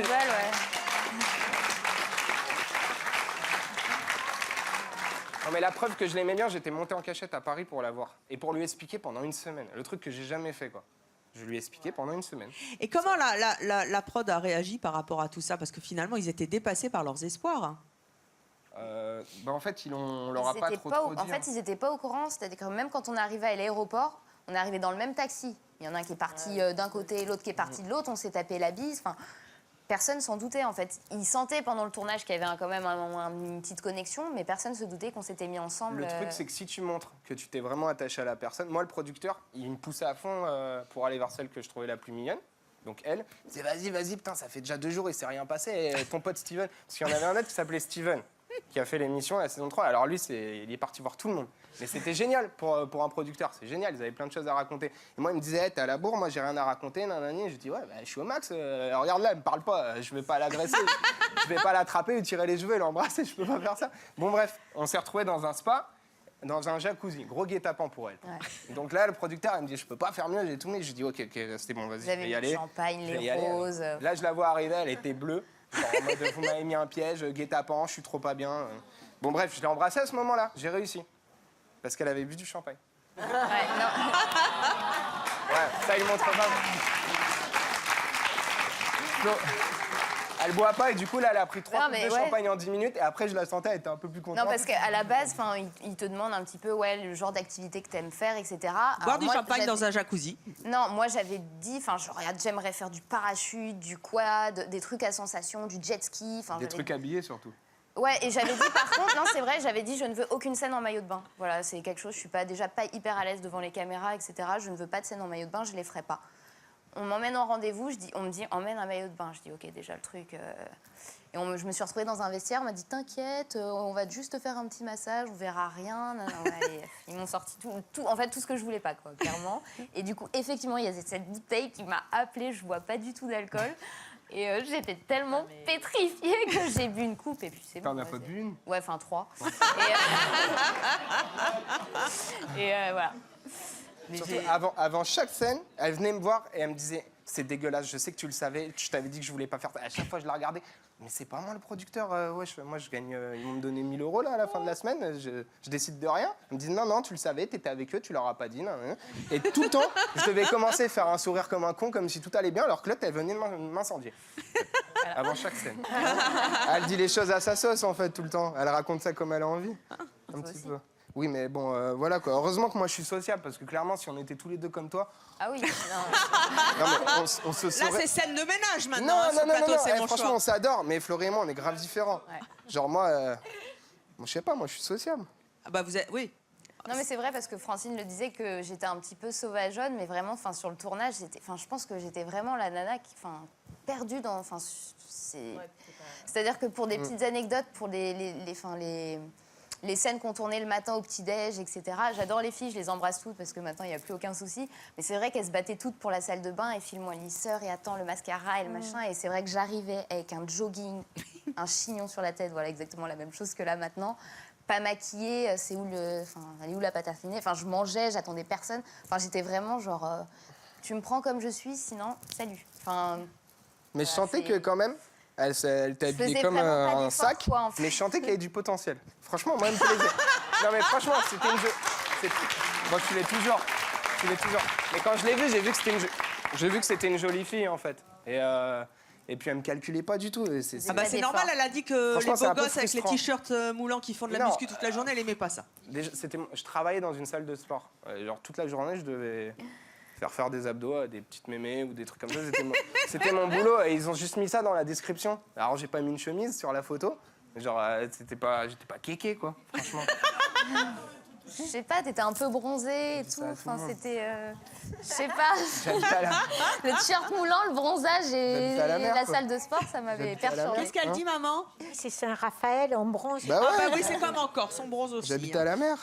Non, mais la preuve que je l'aimais bien, j'étais monté en cachette à Paris pour la voir. Et pour lui expliquer pendant une semaine. Le truc que j'ai jamais fait, quoi. Je lui ai expliqué pendant une semaine. Et comment la prod a réagi par rapport à tout ça? Parce que finalement, ils étaient dépassés par leurs espoirs. En fait, on leur a pas trop dit. En fait, ils n'étaient pas au courant. C'est-à-dire que même quand on est arrivé à l'aéroport, on est arrivé dans le même taxi. Il y en a un qui est parti d'un côté, l'autre qui est parti de l'autre. On s'est tapé la bise. Enfin, personne s'en doutait, en fait. Ils sentaient pendant le tournage qu'il y avait quand même une petite connexion, mais personne ne se doutait qu'on s'était mis ensemble. Le truc, c'est que si tu montres que tu t'es vraiment attaché à la personne... Moi, le producteur, il me poussait à fond pour aller vers celle que je trouvais la plus mignonne. Donc elle, il disait vas-y, putain, ça fait déjà 2 jours, il s'est rien passé. Et ton pote Steven, parce qu'il y en avait un autre qui s'appelait Steven, qui a fait l'émission la saison 3. Alors lui, il est parti voir tout le monde. Mais c'était génial pour un producteur, c'est génial, ils avaient plein de choses à raconter. Et moi, il me disait, hey, t'es à la bourre, moi j'ai rien à raconter, nanani. Je dis, ouais, je suis au max, regarde là, elle me parle pas, je vais pas l'agresser, je vais pas l'attraper, lui tirer les cheveux et l'embrasser, je peux pas faire ça. Bon, bref, on s'est retrouvés dans un spa, dans un jacuzzi, gros guet-apens pour elle. Ouais. Donc là, le producteur, il me dit, je peux pas faire mieux, j'ai tout mis. Je dis, ok, c'était bon, vas-y, je vais y aller. Champagne, les roses. Là, je la vois arriver, elle était bleue. Genre en mode, vous m'avez mis un piège, guet-apens, je suis trop pas bien. Bon, bref, je l'ai embrassée à ce moment-là, j'ai réussi. Parce qu'elle avait bu du champagne. Ouais, non. Ouais, ça, il montre pas. Elle boit pas et du coup là elle a pris 3 Non, coupes mais de ouais. champagne en 10 minutes et après je la sentais, elle était un peu plus contente. Non, parce qu'à la base, il te demande un petit peu le genre d'activité que tu aimes faire, etc. Boire Alors du moi, champagne j'avais- dans un jacuzzi. Non, moi j'avais dit, j'aimerais faire du parachute, du quad, des trucs à sensation, du jet ski. Des trucs habillés surtout. Ouais, et j'avais dit par contre, non c'est vrai, j'avais dit je ne veux aucune scène en maillot de bain. Voilà, c'est quelque chose, je suis déjà pas hyper à l'aise devant les caméras, etc. Je ne veux pas de scène en maillot de bain, je les ferai pas. On m'emmène en rendez-vous, on me dit emmène un maillot de bain. Je dis ok, déjà le truc. Et je me suis retrouvée dans un vestiaire, on m'a dit t'inquiète, on va juste te faire un petit massage, on verra rien. Non, allez. Ils m'ont sorti tout ce que je voulais pas, quoi, clairement. Et du coup, effectivement, il y a cette bouteille qui m'a appelée, je bois pas du tout d'alcool. Et j'étais tellement pétrifiée que j'ai bu une coupe et puis c'est bon. T'en as pas bu une? Ouais, enfin 3. Et voilà. Surtout, avant chaque scène, elle venait me voir et elle me disait c'est dégueulasse, je sais que tu le savais, je t'avais dit que je voulais pas faire ça. À chaque fois, je la regardais. Mais c'est pas moi le producteur. Moi, je gagne. Ils vont me donner 1 000 € là à la fin de la semaine. Je décide de rien. Ils me disent non, tu le savais, t'étais avec eux, tu leur as pas dit. Non. Et tout le temps, je devais commencer à faire un sourire comme un con, comme si tout allait bien, alors que l'autre, elle venait de m'incendier. Avant chaque scène. Elle dit les choses à sa sauce en fait tout le temps. Elle raconte ça comme elle a envie. Un petit peu. Oui, mais bon, voilà quoi. Heureusement que moi je suis sociable parce que clairement, si on était tous les deux comme toi. Ah oui, non, mais on se saurait. Là, c'est scène de ménage maintenant. Non, hein, sur le plateau, c'est mon franchement, choix. on s'adore, mais Florie et moi, on est grave différents. Ouais. Genre, moi, je sais pas, moi je suis sociable. Ah bah vous êtes. Oui. Non mais c'est vrai parce que Francine le disait que j'étais un petit peu sauvageonne, mais vraiment, sur le tournage, je pense que j'étais vraiment la nana qui, perdue dans, c'est-à-dire que pour des petites anecdotes, pour les scènes qu'on tournait le matin au petit-déj, etc. J'adore les filles, je les embrasse toutes parce que maintenant, il n'y a plus aucun souci. Mais c'est vrai qu'elles se battaient toutes pour la salle de bain et file-moi le lisseur et attends le mascara et le machin. Et c'est vrai que j'arrivais avec un jogging, un chignon sur la tête, voilà exactement la même chose que là maintenant. Pas maquillée, elle est où la pâte à filer. Enfin, je mangeais, j'attendais personne. Enfin, j'étais vraiment genre, tu me prends comme je suis, sinon, salut. Enfin, Mais je sentais que quand même, elle t'a habillée comme un sac, mais je sentais qu'il y avait du potentiel. Franchement, moi, elle me plaisait. Non, mais franchement, c'était une jeu. Bon, tu l'es toujours. Mais quand je l'ai vue, j'ai vu que c'était une jolie fille, en fait. Et puis, elle me calculait pas du tout. C'est normal, elle a dit que les beaux gosses avec les t-shirts moulants qui font de la muscu toute la journée, elle aimait pas ça. Déjà, je travaillais dans une salle de sport. Genre, toute la journée, je devais faire des abdos à des petites mémés ou des trucs comme ça. C'était mon boulot et ils ont juste mis ça dans la description. Alors, j'ai pas mis une chemise sur la photo. Genre, j'étais pas kéké, quoi, franchement. je sais pas, t'étais un peu bronzée et tout. Enfin, c'était, je sais pas. Le t-shirt moulant, le bronzage et la salle de sport, ça m'avait perturbée. Qu'est-ce qu'elle dit, maman? C'est Saint-Raphaël en bronze. Bah ouais. Ah bah oui, c'est comme encore, son bronze aussi. J'habite à la mer.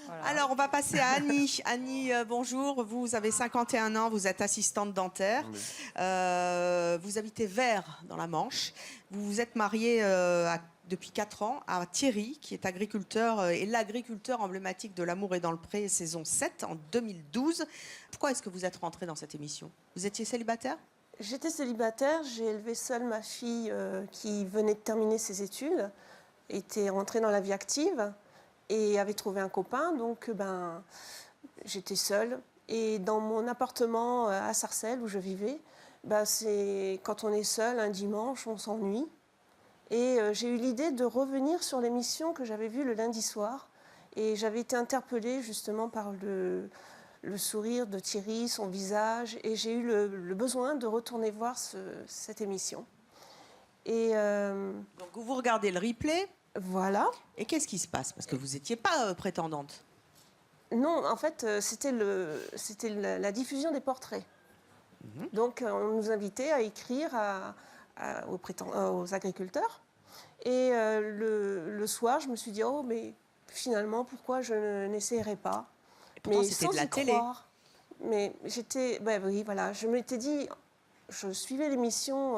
Voilà. Alors, on va passer à Annie. Annie, bonjour. Vous avez 51 ans, vous êtes assistante dentaire. Oui. Vous habitez Vers, dans la Manche. Vous vous êtes mariée depuis 4 ans à Thierry, qui est agriculteur et l'agriculteur emblématique de L'amour est dans le pré, saison 7, en 2012. Pourquoi est-ce que vous êtes rentrée dans cette émission? Vous étiez célibataire? J'étais célibataire, j'ai élevé seule ma fille qui venait de terminer ses études, était rentrée dans la vie active et avait trouvé un copain, donc j'étais seule. Et dans mon appartement à Sarcelles, où je vivais, c'est quand on est seul un dimanche, on s'ennuie. Et j'ai eu l'idée de revenir sur l'émission que j'avais vue le lundi soir. Et j'avais été interpellée justement par le sourire de Thierry, son visage. Et j'ai eu le besoin de retourner voir cette émission. Et donc vous regardez le replay. Voilà. Et qu'est-ce qui se passe? Parce que vous n'étiez pas prétendante. Non, en fait, c'était la diffusion des portraits. Donc on nous invitait à écrire aux agriculteurs. Et le soir, je me suis dit, oh, mais finalement, pourquoi je n'essayerais pas? Et pourtant, mais c'était sans de la y télé. croire. Mais j'étais... oui, voilà. Je m'étais dit... Je suivais l'émission,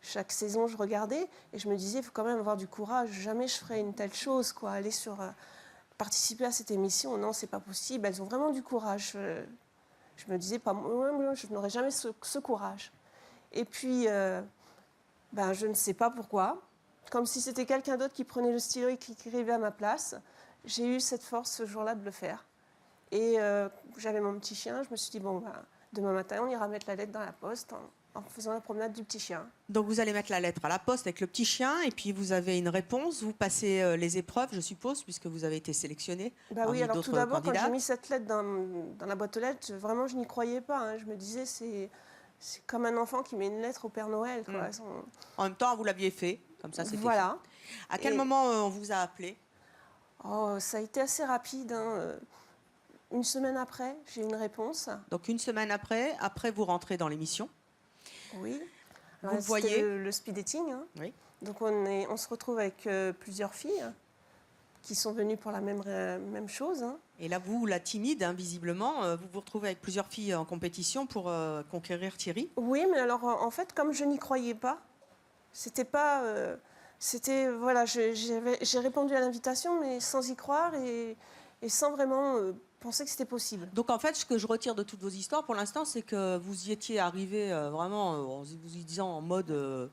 chaque saison, je regardais. Et je me disais, il faut quand même avoir du courage. Jamais je ferais une telle chose, quoi. Aller participer à cette émission, non, c'est pas possible. Elles ont vraiment du courage. Je me disais, pas moi, je n'aurais jamais ce courage. Et puis... je ne sais pas pourquoi, comme si c'était quelqu'un d'autre qui prenait le stylo et qui écrivait à ma place. J'ai eu cette force ce jour-là de le faire. Et j'avais mon petit chien, je me suis dit, demain matin, on ira mettre la lettre dans la poste. en faisant la promenade du petit chien. Donc vous allez mettre la lettre à la poste avec le petit chien et puis vous avez une réponse. Vous passez les épreuves, je suppose, puisque vous avez été sélectionné. Bah oui, alors tout d'abord, quand j'ai mis cette lettre dans la boîte aux lettres, vraiment, je n'y croyais pas. Hein. Je me disais, c'est comme un enfant qui met une lettre au Père Noël. Quoi. En même temps, vous l'aviez fait, comme ça c'était Voilà. fait. À quel moment on vous a appelé? Oh, ça a été assez rapide. Hein. Une semaine après, j'ai eu une réponse. Donc une semaine après vous rentrez dans l'émission. Oui. Vous voyez le speed dating. Hein. Oui. Donc on se retrouve avec plusieurs filles qui sont venues pour la même chose. Hein. Et là, vous, la timide, hein, visiblement, vous vous retrouvez avec plusieurs filles en compétition pour conquérir Thierry. Oui, mais alors en fait, comme je n'y croyais pas, c'était pas... voilà, j'ai répondu à l'invitation, mais sans y croire et sans vraiment penser que c'était possible. Donc en fait, ce que je retire de toutes vos histoires pour l'instant, c'est que vous y étiez arrivé vraiment en vous y disant en mode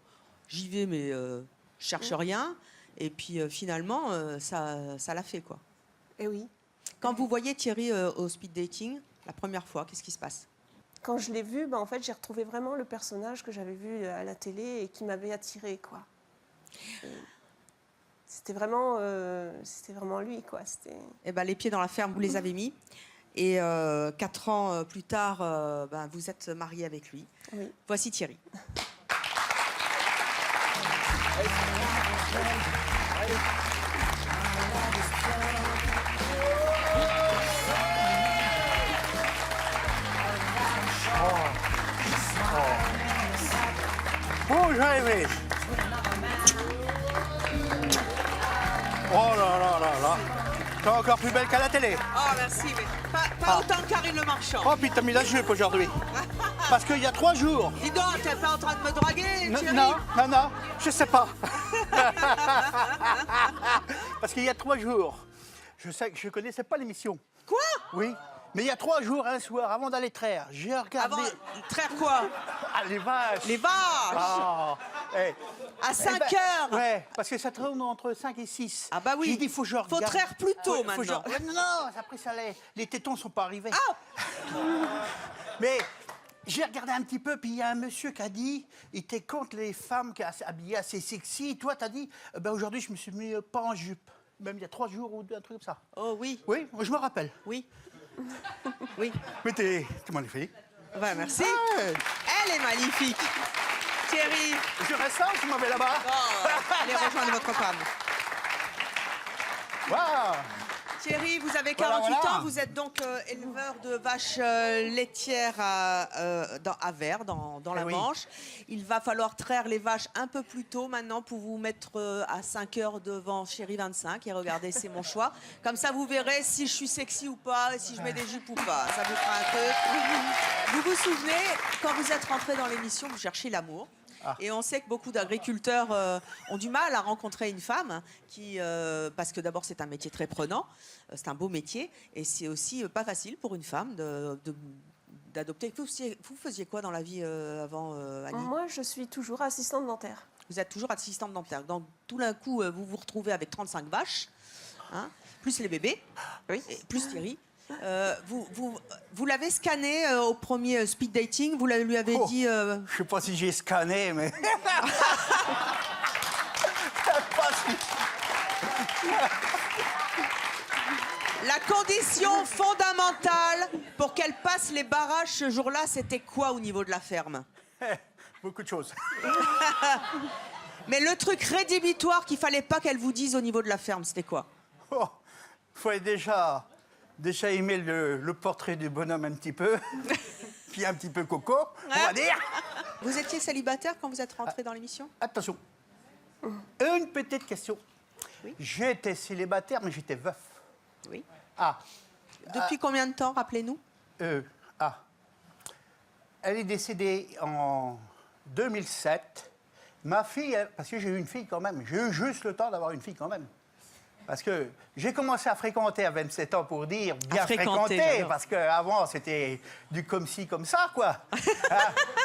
j'y vais mais je cherche rien. Et puis finalement, ça l'a fait quoi. Et oui. Quand vous voyez Thierry au speed dating, la première fois, qu'est-ce qui se passe? Quand je l'ai vu, bah, en fait, j'ai retrouvé vraiment le personnage que j'avais vu à la télé et qui m'avait attirée, quoi. C'était vraiment lui, quoi. Eh ben, les pieds dans la ferme, vous les avez mis. Et 4 ans plus tard, vous êtes mariée avec lui. Oui. Voici Thierry. Bonjour Amy. Oh là là là là. T'es encore plus belle qu'à la télé. Oh merci, mais pas autant que Karine Le Marchand. Oh puis t'as mis la jupe aujourd'hui. Parce qu'il y a 3 jours. Dis donc, t'es pas en train de me draguer, Thierry? Non, je sais pas. Parce qu'il y a 3 jours, je connaissais pas l'émission. Quoi? Oui. Mais il y a 3 jours, un soir, avant d'aller traire, j'ai regardé... Traire quoi? Les vaches. Les vaches. Oh. À 5 heures. Ouais, parce que ça tourne entre 5 et 6. Ah bah oui. J'ai dit, faut que je regarde. Faut traire plus tôt maintenant. Non, après ça, les tétons sont pas arrivés. Ah. Mais j'ai regardé un petit peu, puis il y a un monsieur qui a dit, il était contre les femmes qui habillées assez sexy. Toi, t'as dit, aujourd'hui, je me suis mis pas en jupe. Même il y a 3 jours ou 2, un truc comme ça. Oh oui. Oui, je me rappelle. Oui. Oui. Mais t'es magnifique. Ouais, merci. Ah. Elle est magnifique. Thierry. Je reste là ou je m'en vais là-bas? Allez rejoindre votre femme. Wow. Thierry, vous avez 48 ans, vous êtes donc éleveur de vaches laitières à Vers, dans la Manche. Il va falloir traire les vaches un peu plus tôt maintenant pour vous mettre à 5 heures devant Chéri 25 et regardez, c'est mon choix. Comme ça, vous verrez si je suis sexy ou pas, si je mets des jupes ou pas. Ça vous fera un truc. Vous vous souvenez, quand vous êtes rentré dans l'émission, vous cherchez l'amour. Et on sait que beaucoup d'agriculteurs ont du mal à rencontrer une femme parce que d'abord c'est un métier très prenant, c'est un beau métier et c'est aussi pas facile pour une femme d'adopter. Vous faisiez quoi dans la vie avant, Annie? Moi, je suis toujours assistante dentaire. Vous êtes toujours assistante dentaire. Donc tout d'un coup, vous vous retrouvez avec 35 vaches, hein, plus les bébés, et plus Thierry. Vous l'avez scanné au premier speed dating, vous lui avez dit... Je sais pas si j'ai scanné, mais... La condition fondamentale pour qu'elle passe les barrages ce jour-là, c'était quoi au niveau de la ferme? Beaucoup de choses. Mais le truc rédhibitoire qu'il fallait pas qu'elle vous dise au niveau de la ferme, c'était quoi? Il fallait déjà aimer le portrait du bonhomme un petit peu, puis un petit peu coco, on va dire. Vous étiez célibataire quand vous êtes rentré dans l'émission? Attention, une petite question. Oui. J'étais célibataire, mais j'étais veuf. Oui. Ah. Depuis combien de temps, rappelez-nous? Elle est décédée en 2007. Ma fille, parce que j'ai eu une fille quand même, j'ai eu juste le temps d'avoir une fille quand même. Parce que j'ai commencé à fréquenter à 27 ans pour dire bien fréquenter, parce qu'avant c'était du comme ci, comme ça, quoi.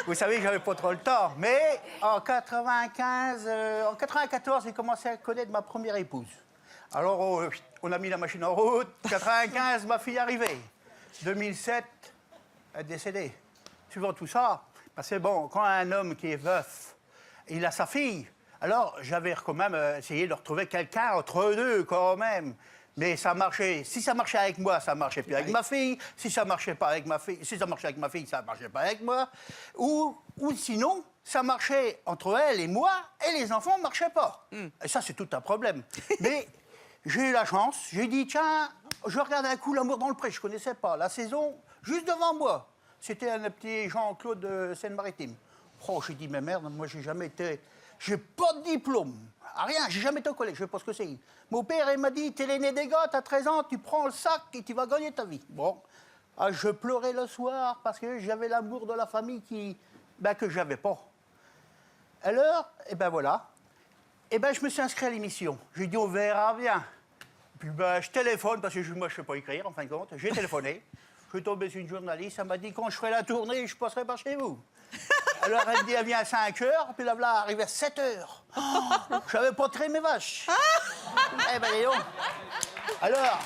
Vous savez que j'avais pas trop le temps. Mais en 94, j'ai commencé à connaître ma première épouse. Alors on a mis la machine en route. 95, ma fille est arrivée. 2007, elle est décédée. Suivant tout ça, Parce que bon, quand un homme qui est veuf, il a sa fille, alors j'avais quand même essayé de retrouver quelqu'un entre eux deux quand même. Mais ça marchait. Si ça marchait avec moi, ça marchait plus avec ma fille. Si ça marchait pas avec ma fille, si ça marchait avec ma fille, ça marchait pas avec moi. Ou sinon, ça marchait entre elle et moi, et les enfants ne marchaient pas. Et ça, c'est tout un problème. Mais j'ai eu la chance. J'ai dit, tiens, je regarde un coup L'amour dans le pré. Je connaissais pas la saison juste devant moi. C'était un petit Jean-Claude de Seine-Maritime. Oh, j'ai dit, mais merde, moi, j'ai jamais été. J'ai pas de diplôme. Rien, j'ai jamais été au collège, je sais pas ce que c'est. Mon père, il m'a dit, t'es l'aîné des gars, t'as 13 ans, tu prends le sac et tu vas gagner ta vie. Bon, je pleurais le soir parce que j'avais l'amour de la famille que j'avais pas. Alors, voilà. Je me suis inscrit à l'émission. J'ai dit, on verra bien. Puis je téléphone, parce que moi, je sais pas écrire, en fin de compte. J'ai téléphoné. Je suis tombé sur une journaliste, elle m'a dit, quand je ferai la tournée, je passerai par chez vous. Alors, elle me dit, elle vient à 5 h, puis là, elle arrive à 7 h. Oh, je n'avais pas traité mes vaches. Eh ben, dis donc. Alors.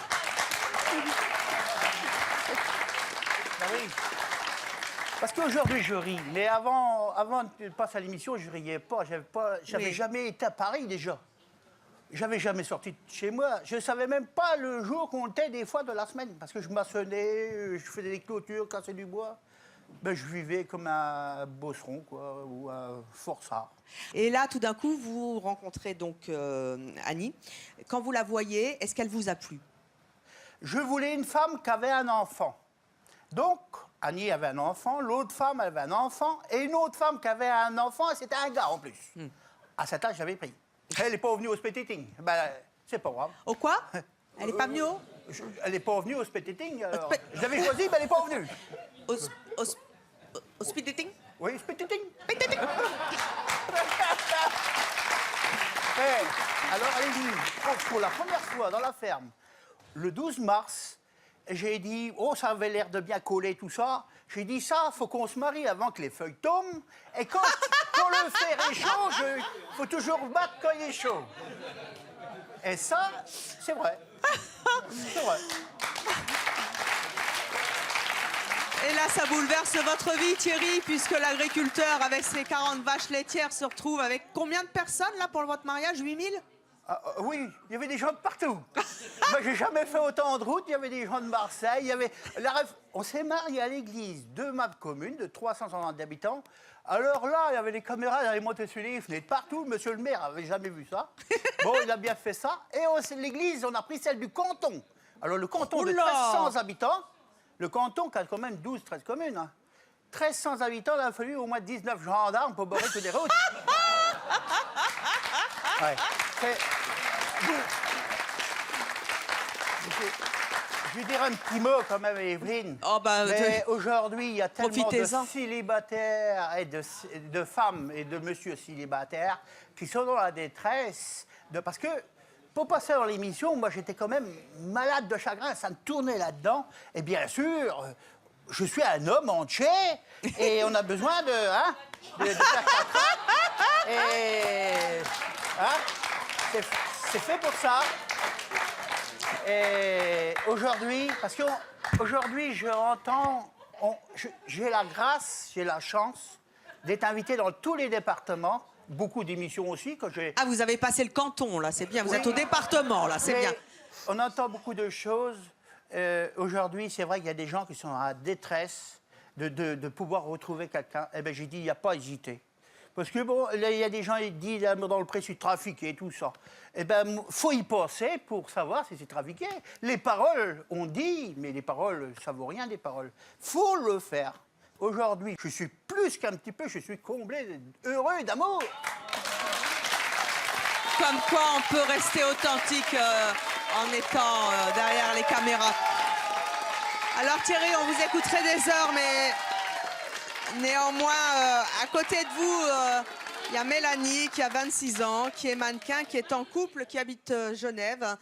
Ben oui. Parce qu'aujourd'hui, je ris. Mais avant de passer à l'émission, je riais pas. J'avais jamais été à Paris, déjà. J'avais jamais sorti de chez moi. Je ne savais même pas le jour qu'on était des fois de la semaine. Parce que je maçonnais, je faisais des clôtures, cassais du bois. Je vivais comme un bosseron, quoi, ou un forçat. Et là, tout d'un coup, vous rencontrez donc Annie. Quand vous la voyez, est-ce qu'elle vous a plu? Je voulais une femme qui avait un enfant. Donc, Annie avait un enfant, l'autre femme avait un enfant, et une autre femme qui avait un enfant, et c'était un gars en plus. À cet âge, j'avais pris. Elle n'est pas venue au spectating. C'est pas grave. Au quoi? Elle n'est pas venue au... Elle n'est pas venue au spectating. Je l'avais choisi, mais elle n'est pas venue. Au speed dating? Oui, speed dating. Alors, allez-y. Pour la première fois dans la ferme, le 12 mars, j'ai dit, ça avait l'air de bien coller tout ça. J'ai dit, ça, faut qu'on se marie avant que les feuilles tombent. Et quand le fer est chaud, faut toujours battre quand il est chaud. Et ça, c'est vrai. C'est vrai. Et là, ça bouleverse votre vie, Thierry, puisque l'agriculteur, avec ses 40 vaches laitières, se retrouve avec combien de personnes, là, pour votre mariage? 8000? Oui, il y avait des gens de partout. Moi, j'ai jamais fait autant de routes. Il y avait des gens de Marseille. On s'est marié à l'église de ma commune, de 350 habitants. Alors là, il y avait des caméras, il avait monté sur les fenêtres partout. Monsieur le maire n'avait jamais vu ça. Bon, il a bien fait ça. Et l'église, on a pris celle du canton. Alors, le canton de 1300 habitants, le canton qui a quand même 12-13 communes. 1300 habitants, il a fallu au moins 19 gendarmes pour barrer toutes les routes. Ouais. Je vais dire un petit mot quand même, Evelyne. Mais aujourd'hui, il y a tellement de célibataires et de femmes et de monsieur célibataires qui sont dans la détresse. Parce que, pour passer dans l'émission, moi, j'étais quand même malade de chagrin. Ça me tournait là-dedans. Et bien sûr, je suis un homme entier et on a besoin de faire caca. Et... c'est fait pour ça. Et aujourd'hui, parce qu'aujourd'hui, j'ai la grâce, j'ai la chance d'être invité dans tous les départements, beaucoup d'émissions aussi. Ah, vous avez passé le canton, là, c'est bien. Vous êtes au département, là, c'est bien. On entend beaucoup de choses. Aujourd'hui, c'est vrai qu'il y a des gens qui sont en détresse de pouvoir retrouver quelqu'un. Eh bien, j'ai dit, il n'y a pas à hésiter. Parce que bon, il y a des gens qui disent dans le pré, c'est trafiqué et tout ça. Eh bien, il faut y penser pour savoir si c'est trafiqué. Les paroles, on dit, mais les paroles, ça vaut rien, des paroles. Faut le faire. Aujourd'hui, je suis plus qu'un petit peu, je suis comblé, heureux d'amour. Comme quoi, on peut rester authentique en étant derrière les caméras. Alors Thierry, on vous écouterait des heures, mais... Néanmoins, à côté de vous, il y a Mélanie qui a 26 ans, qui est mannequin, qui est en couple, qui habite Genève.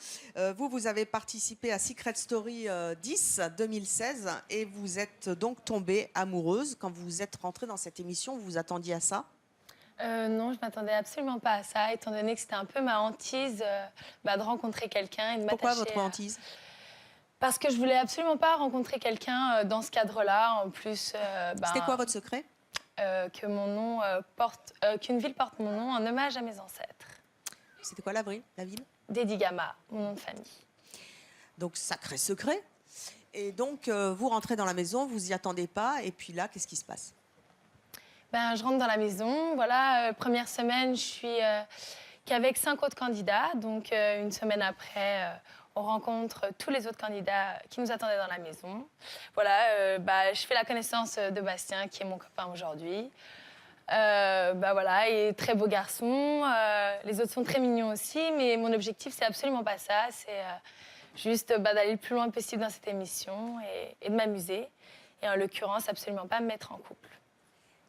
Vous avez participé à Secret Story 10 2016 et vous êtes donc tombée amoureuse. Quand vous êtes rentrée dans cette émission, vous vous attendiez à ça? Non, je ne m'attendais absolument pas à ça, étant donné que c'était un peu ma hantise de rencontrer quelqu'un et de m'attacher. Pourquoi votre hantise? Parce que je voulais absolument pas rencontrer quelqu'un dans ce cadre-là. En plus, c'était quoi votre secret? qu'une ville porte mon nom en hommage à mes ancêtres. C'était quoi la ville? Dédigama, mon nom de famille. Donc, sacré secret. Et donc, vous rentrez dans la maison, vous y attendez pas, et puis là, qu'est-ce qui se passe? Je rentre dans la maison, voilà, première semaine, je suis qu'avec 5 autres candidats, donc une semaine après, on rencontre tous les autres candidats qui nous attendaient dans la maison. Voilà, je fais la connaissance de Bastien, qui est mon copain aujourd'hui. Voilà, il est très beau garçon, les autres sont très mignons aussi, mais mon objectif, c'est absolument pas ça, c'est juste d'aller le plus loin possible dans cette émission et de m'amuser, et en l'occurrence, absolument pas me mettre en couple.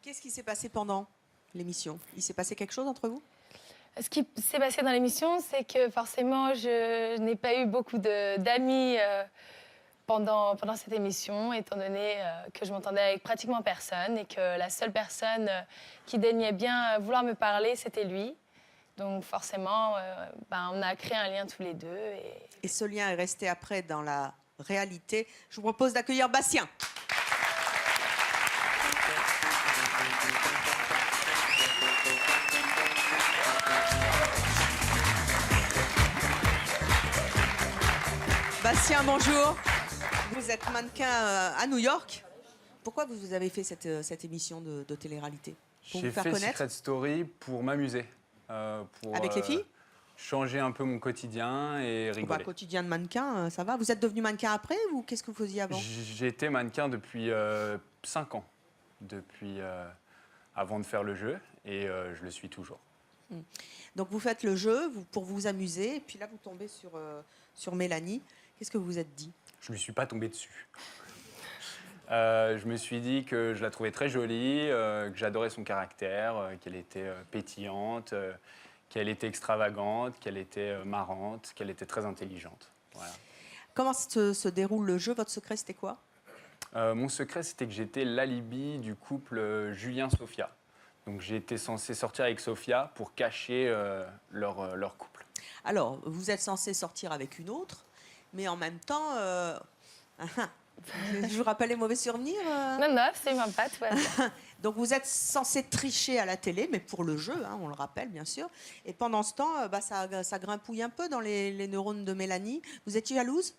Qu'est-ce qui s'est passé pendant l'émission? Il s'est passé quelque chose entre vous? Ce qui s'est passé dans l'émission, c'est que forcément, je n'ai pas eu beaucoup d'amis pendant cette émission, étant donné que je m'entendais avec pratiquement personne et que la seule personne qui daignait bien vouloir me parler, c'était lui. Donc forcément, on a créé un lien tous les deux. Et ce lien est resté après dans la réalité. Je vous propose d'accueillir Bastien. Bastien, bonjour. Vous êtes mannequin à New York. Pourquoi vous avez fait cette émission de télé-réalité? Pour vous faire connaître? J'ai fait Secret Story pour m'amuser. Avec les filles? Changer un peu mon quotidien et rigoler. Quotidien de mannequin, ça va. Vous êtes devenu mannequin après ou qu'est-ce que vous faisiez avant? J'ai été mannequin depuis 5 ans, avant de faire le jeu, et je le suis toujours. Donc vous faites le jeu pour vous amuser, et puis là vous tombez sur Mélanie. Qu'est-ce que vous vous êtes dit? Je ne me suis pas tombé dessus. Je me suis dit que je la trouvais très jolie, que j'adorais son caractère, qu'elle était pétillante, qu'elle était extravagante, qu'elle était marrante, qu'elle était très intelligente. Voilà. Comment se déroule le jeu? Votre secret, c'était quoi? Mon secret, c'était que j'étais l'alibi du couple Julien-Sophia. Donc j'ai été censé sortir avec Sophia pour cacher leur couple. Alors, vous êtes censé sortir avec une autre, mais en même temps... je vous rappelle les mauvais souvenirs Non, absolument pas, tout va bien. Donc vous êtes censé tricher à la télé, mais pour le jeu, on le rappelle bien sûr. Et pendant ce temps, ça grimpouille un peu dans les neurones de Mélanie. Vous étiez jalouse?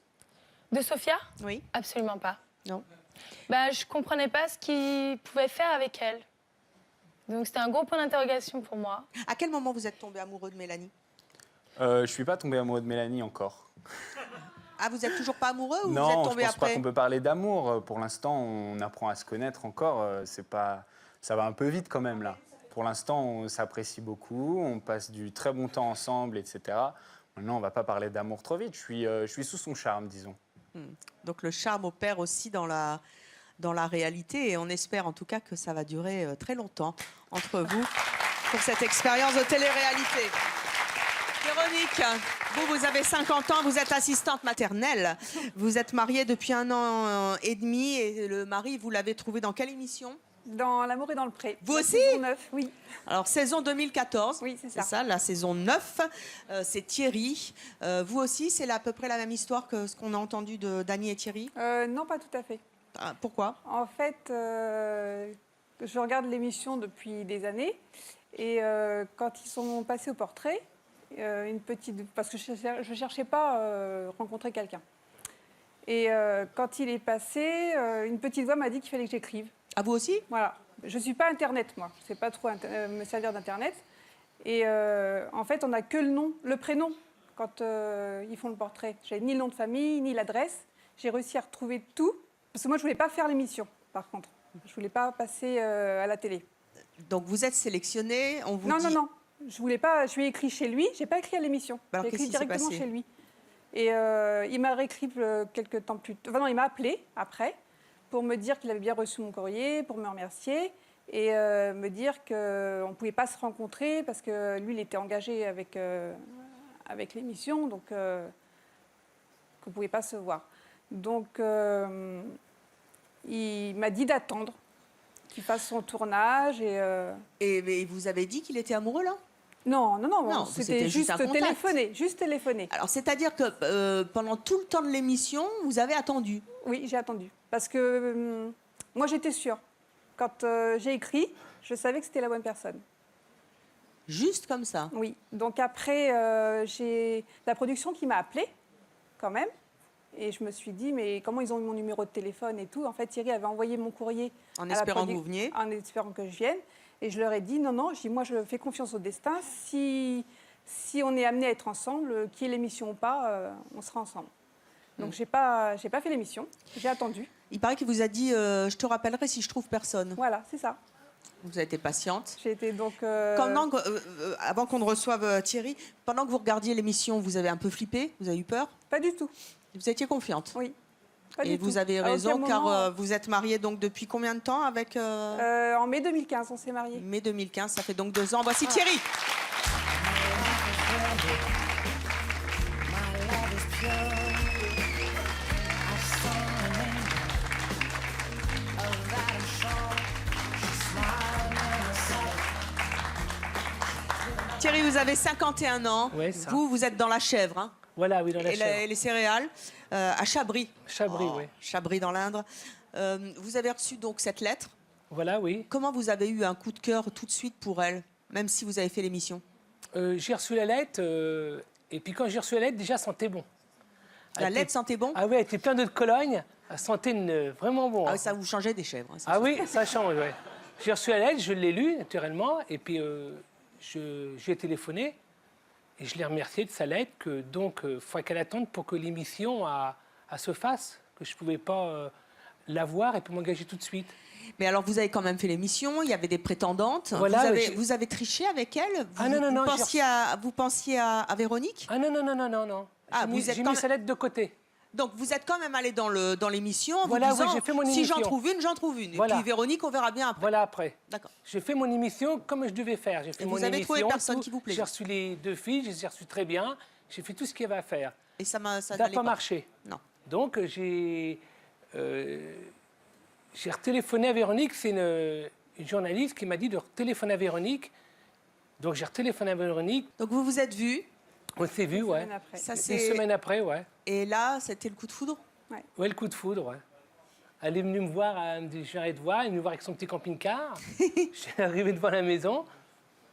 De Sophia? Oui. Absolument pas. Non. Je comprenais pas ce qu'il pouvait faire avec elle. Donc c'était un gros point d'interrogation pour moi. À quel moment vous êtes tombé amoureux de Mélanie? Je suis pas tombé amoureux de Mélanie encore. Ah, vous êtes toujours pas amoureux ou non, vous êtes tombé je pense après? pas qu'on peut parler d'amour. Pour l'instant, on apprend à se connaître encore. Ça va un peu vite quand même là. Pour l'instant, on s'apprécie beaucoup, on passe du très bon temps ensemble, etc. Maintenant, on va pas parler d'amour trop vite. Je suis sous son charme, disons. Donc le charme opère aussi dans la réalité et on espère en tout cas que ça va durer très longtemps entre vous pour cette expérience de télé-réalité. Véronique, vous avez 50 ans, vous êtes assistante maternelle. Vous êtes mariée depuis 1 an et demi et le mari, vous l'avez trouvé dans quelle émission? Dans L'amour est dans le pré. Vous aussi? Saison 9, oui. Alors, saison 2014. Oui, c'est ça. C'est ça, la saison 9. C'est Thierry. Vous aussi, c'est à peu près la même histoire que ce qu'on a entendu de Dany et Thierry? Non, pas tout à fait. Pourquoi? En fait, je regarde l'émission depuis des années. Et quand ils sont passés au portrait, parce que je ne cherchais pas à rencontrer quelqu'un. Et quand il est passé, une petite voix m'a dit qu'il fallait que j'écrive. Ah, vous aussi? Voilà. Je ne suis pas Internet, moi. Je ne sais pas trop me servir d'Internet. Et en fait, on n'a que le prénom quand ils font le portrait. J'avais ni le nom de famille, ni l'adresse. J'ai réussi à retrouver tout. Parce que moi, je ne voulais pas faire l'émission, par contre. Je ne voulais pas passer à la télé. Donc, vous êtes sélectionné, on vous non, dit... Non, non, je voulais pas. Je lui ai écrit chez lui. Je n'ai pas écrit à l'émission. Alors, j'ai écrit directement chez lui. Et il m'a réécrit quelques temps plus tard. Enfin, non, il m'a appelé après pour me dire qu'il avait bien reçu mon courrier, pour me remercier et me dire qu'on ne pouvait pas se rencontrer parce que lui, il était engagé avec l'émission, donc qu'on ne pouvait pas se voir. Donc, il m'a dit d'attendre qu'il fasse son tournage. Et vous avez dit qu'il était amoureux, là? Non, c'était juste téléphoner. Alors, c'est-à-dire que pendant tout le temps de l'émission, vous avez attendu? Oui, j'ai attendu. Parce que moi, j'étais sûre Quand j'ai écrit, je savais que c'était la bonne personne. Juste comme ça? Oui. Donc après, j'ai la production qui m'a appelée, quand même. Et je me suis dit, mais comment ils ont eu mon numéro de téléphone et tout? En fait, Thierry avait envoyé mon courrier. En espérant que vous veniez? En espérant que je vienne. Et je leur ai dit, non, moi, je fais confiance au destin. Si on est amené à être ensemble, qu'il y ait l'émission ou pas, on sera ensemble. Donc, j'ai pas fait l'émission. J'ai attendu. Il paraît qu'il vous a dit, je te rappellerai si je trouve personne. Voilà, c'est ça. Vous avez été patiente. J'ai été donc... Avant qu'on ne reçoive Thierry, pendant que vous regardiez l'émission, vous avez un peu flippé? Vous avez eu peur? Pas du tout. Vous étiez confiante? Oui. Et vous avez raison, car vous êtes mariée donc depuis combien de temps avec... En mai 2015, on s'est mariés. Mai 2015, ça fait donc 2 ans. Voici Thierry. Thierry, vous avez 51 ans. Ouais, ça. Vous êtes dans la chèvre. Hein. Voilà, oui, dans la chèvre. Et les céréales, à Chabris. Chabris, oui. Chabris dans l'Indre. Vous avez reçu donc cette lettre. Voilà, oui. Comment vous avez eu un coup de cœur tout de suite pour elle, même si vous avez fait l'émission? J'ai reçu la lettre, et puis quand j'ai reçu la lettre, déjà, elle sentait bon. La lettre sentait bon? Ah oui, elle était pleine de Cologne, elle sentait vraiment bon. Ah, ça vous changeait des chèvres. Hein, oui, ça change, oui. J'ai reçu la lettre, je l'ai lue, naturellement, et puis j'ai téléphoné, et je l'ai remercié de sa lettre, que donc, il faut qu'elle attende pour que l'émission se fasse, que je ne pouvais pas la voir et puis m'engager tout de suite. Mais alors, vous avez quand même fait l'émission, il y avait des prétendantes. Voilà, vous avez triché avec elle? Non. Vous pensiez à Véronique? Ah non. Ah, j'ai mis sa lettre de côté. Donc, vous êtes quand même allé dans l'émission en voilà, vous disant, j'ai fait mon si émission. j'en trouve une, j'en trouve une. Voilà. Et puis Véronique, on verra bien après. Voilà, après. D'accord. J'ai fait mon émission comme je devais faire. J'ai fait mon vous avez émission, trouvé personne qui vous plaisait? J'ai reçu les 2 filles, je les ai reçues très bien. J'ai fait tout ce qu'il y avait à faire. Et ça n'a pas marché. Non. Donc, j'ai retéléphoné à Véronique. C'est une journaliste qui m'a dit de retéléphoner à Véronique. Donc, j'ai retéléphoné à Véronique. Donc, vous vous êtes vus? On s'est vus, ouais. Ça, une semaine après, ouais. Et là, c'était le coup de foudre? Ouais, le coup de foudre, ouais. Elle est venue me voir, elle me dit, je viens te voir, elle est venue me voir avec son petit camping-car. Je suis arrivé devant la maison.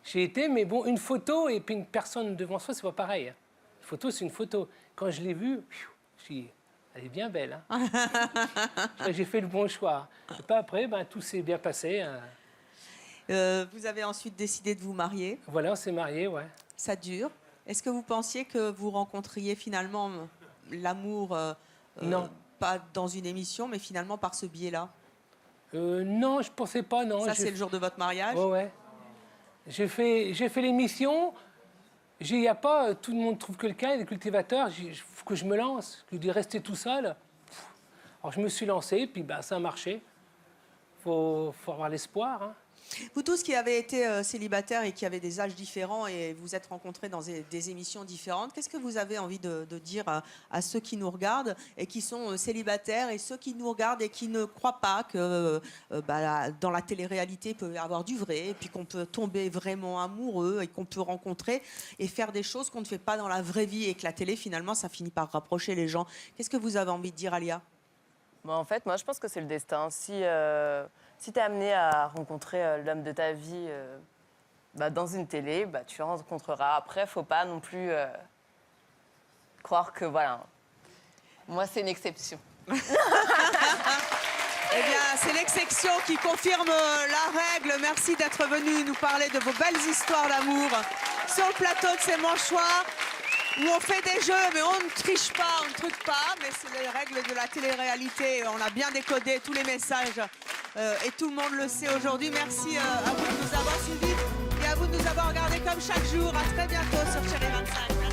J'ai été, mais bon, une photo et puis une personne devant soi, c'est pas pareil. Une photo, c'est une photo. Quand je l'ai vue, elle est bien belle. Hein. J'ai fait le bon choix. Et puis après, tout s'est bien passé. Vous avez ensuite décidé de vous marier? Voilà, on s'est mariés, ouais. Ça dure. Est-ce que vous pensiez que vous rencontriez finalement l'amour, non, pas dans une émission, mais finalement par ce biais-là? Non, je pensais pas, non. Ça, c'est le jour de votre mariage? Ouais. J'ai fait l'émission. Il n'y a pas, tout le monde trouve quelqu'un, il y a des cultivateurs. Il faut que je me lance. Je dis, rester tout seul. Alors, je me suis lancé, puis ça a marché. Faut avoir l'espoir. Hein. Vous tous qui avez été célibataires et qui avez des âges différents et vous êtes rencontrés dans des émissions différentes, qu'est-ce que vous avez envie de dire à ceux qui nous regardent et qui sont célibataires et ceux qui nous regardent et qui ne croient pas que dans la télé-réalité il peut y avoir du vrai et puis qu'on peut tomber vraiment amoureux et qu'on peut rencontrer et faire des choses qu'on ne fait pas dans la vraie vie et que la télé finalement ça finit par rapprocher les gens. Qu'est-ce que vous avez envie de dire, Alia? En fait, moi je pense que c'est le destin. Si tu es amené à rencontrer l'homme de ta vie dans une télé, tu rencontreras. Après, il ne faut pas non plus croire que, voilà, moi, c'est une exception. Eh bien, c'est l'exception qui confirme la règle. Merci d'être venu nous parler de vos belles histoires d'amour sur le plateau de C'est mon choix, où on fait des jeux, mais on ne triche pas, on ne truque pas, mais c'est les règles de la télé-réalité. On a bien décodé tous les messages et tout le monde le sait aujourd'hui. Merci à vous de nous avoir suivis et à vous de nous avoir regardés comme chaque jour. À très bientôt sur Chérie 25.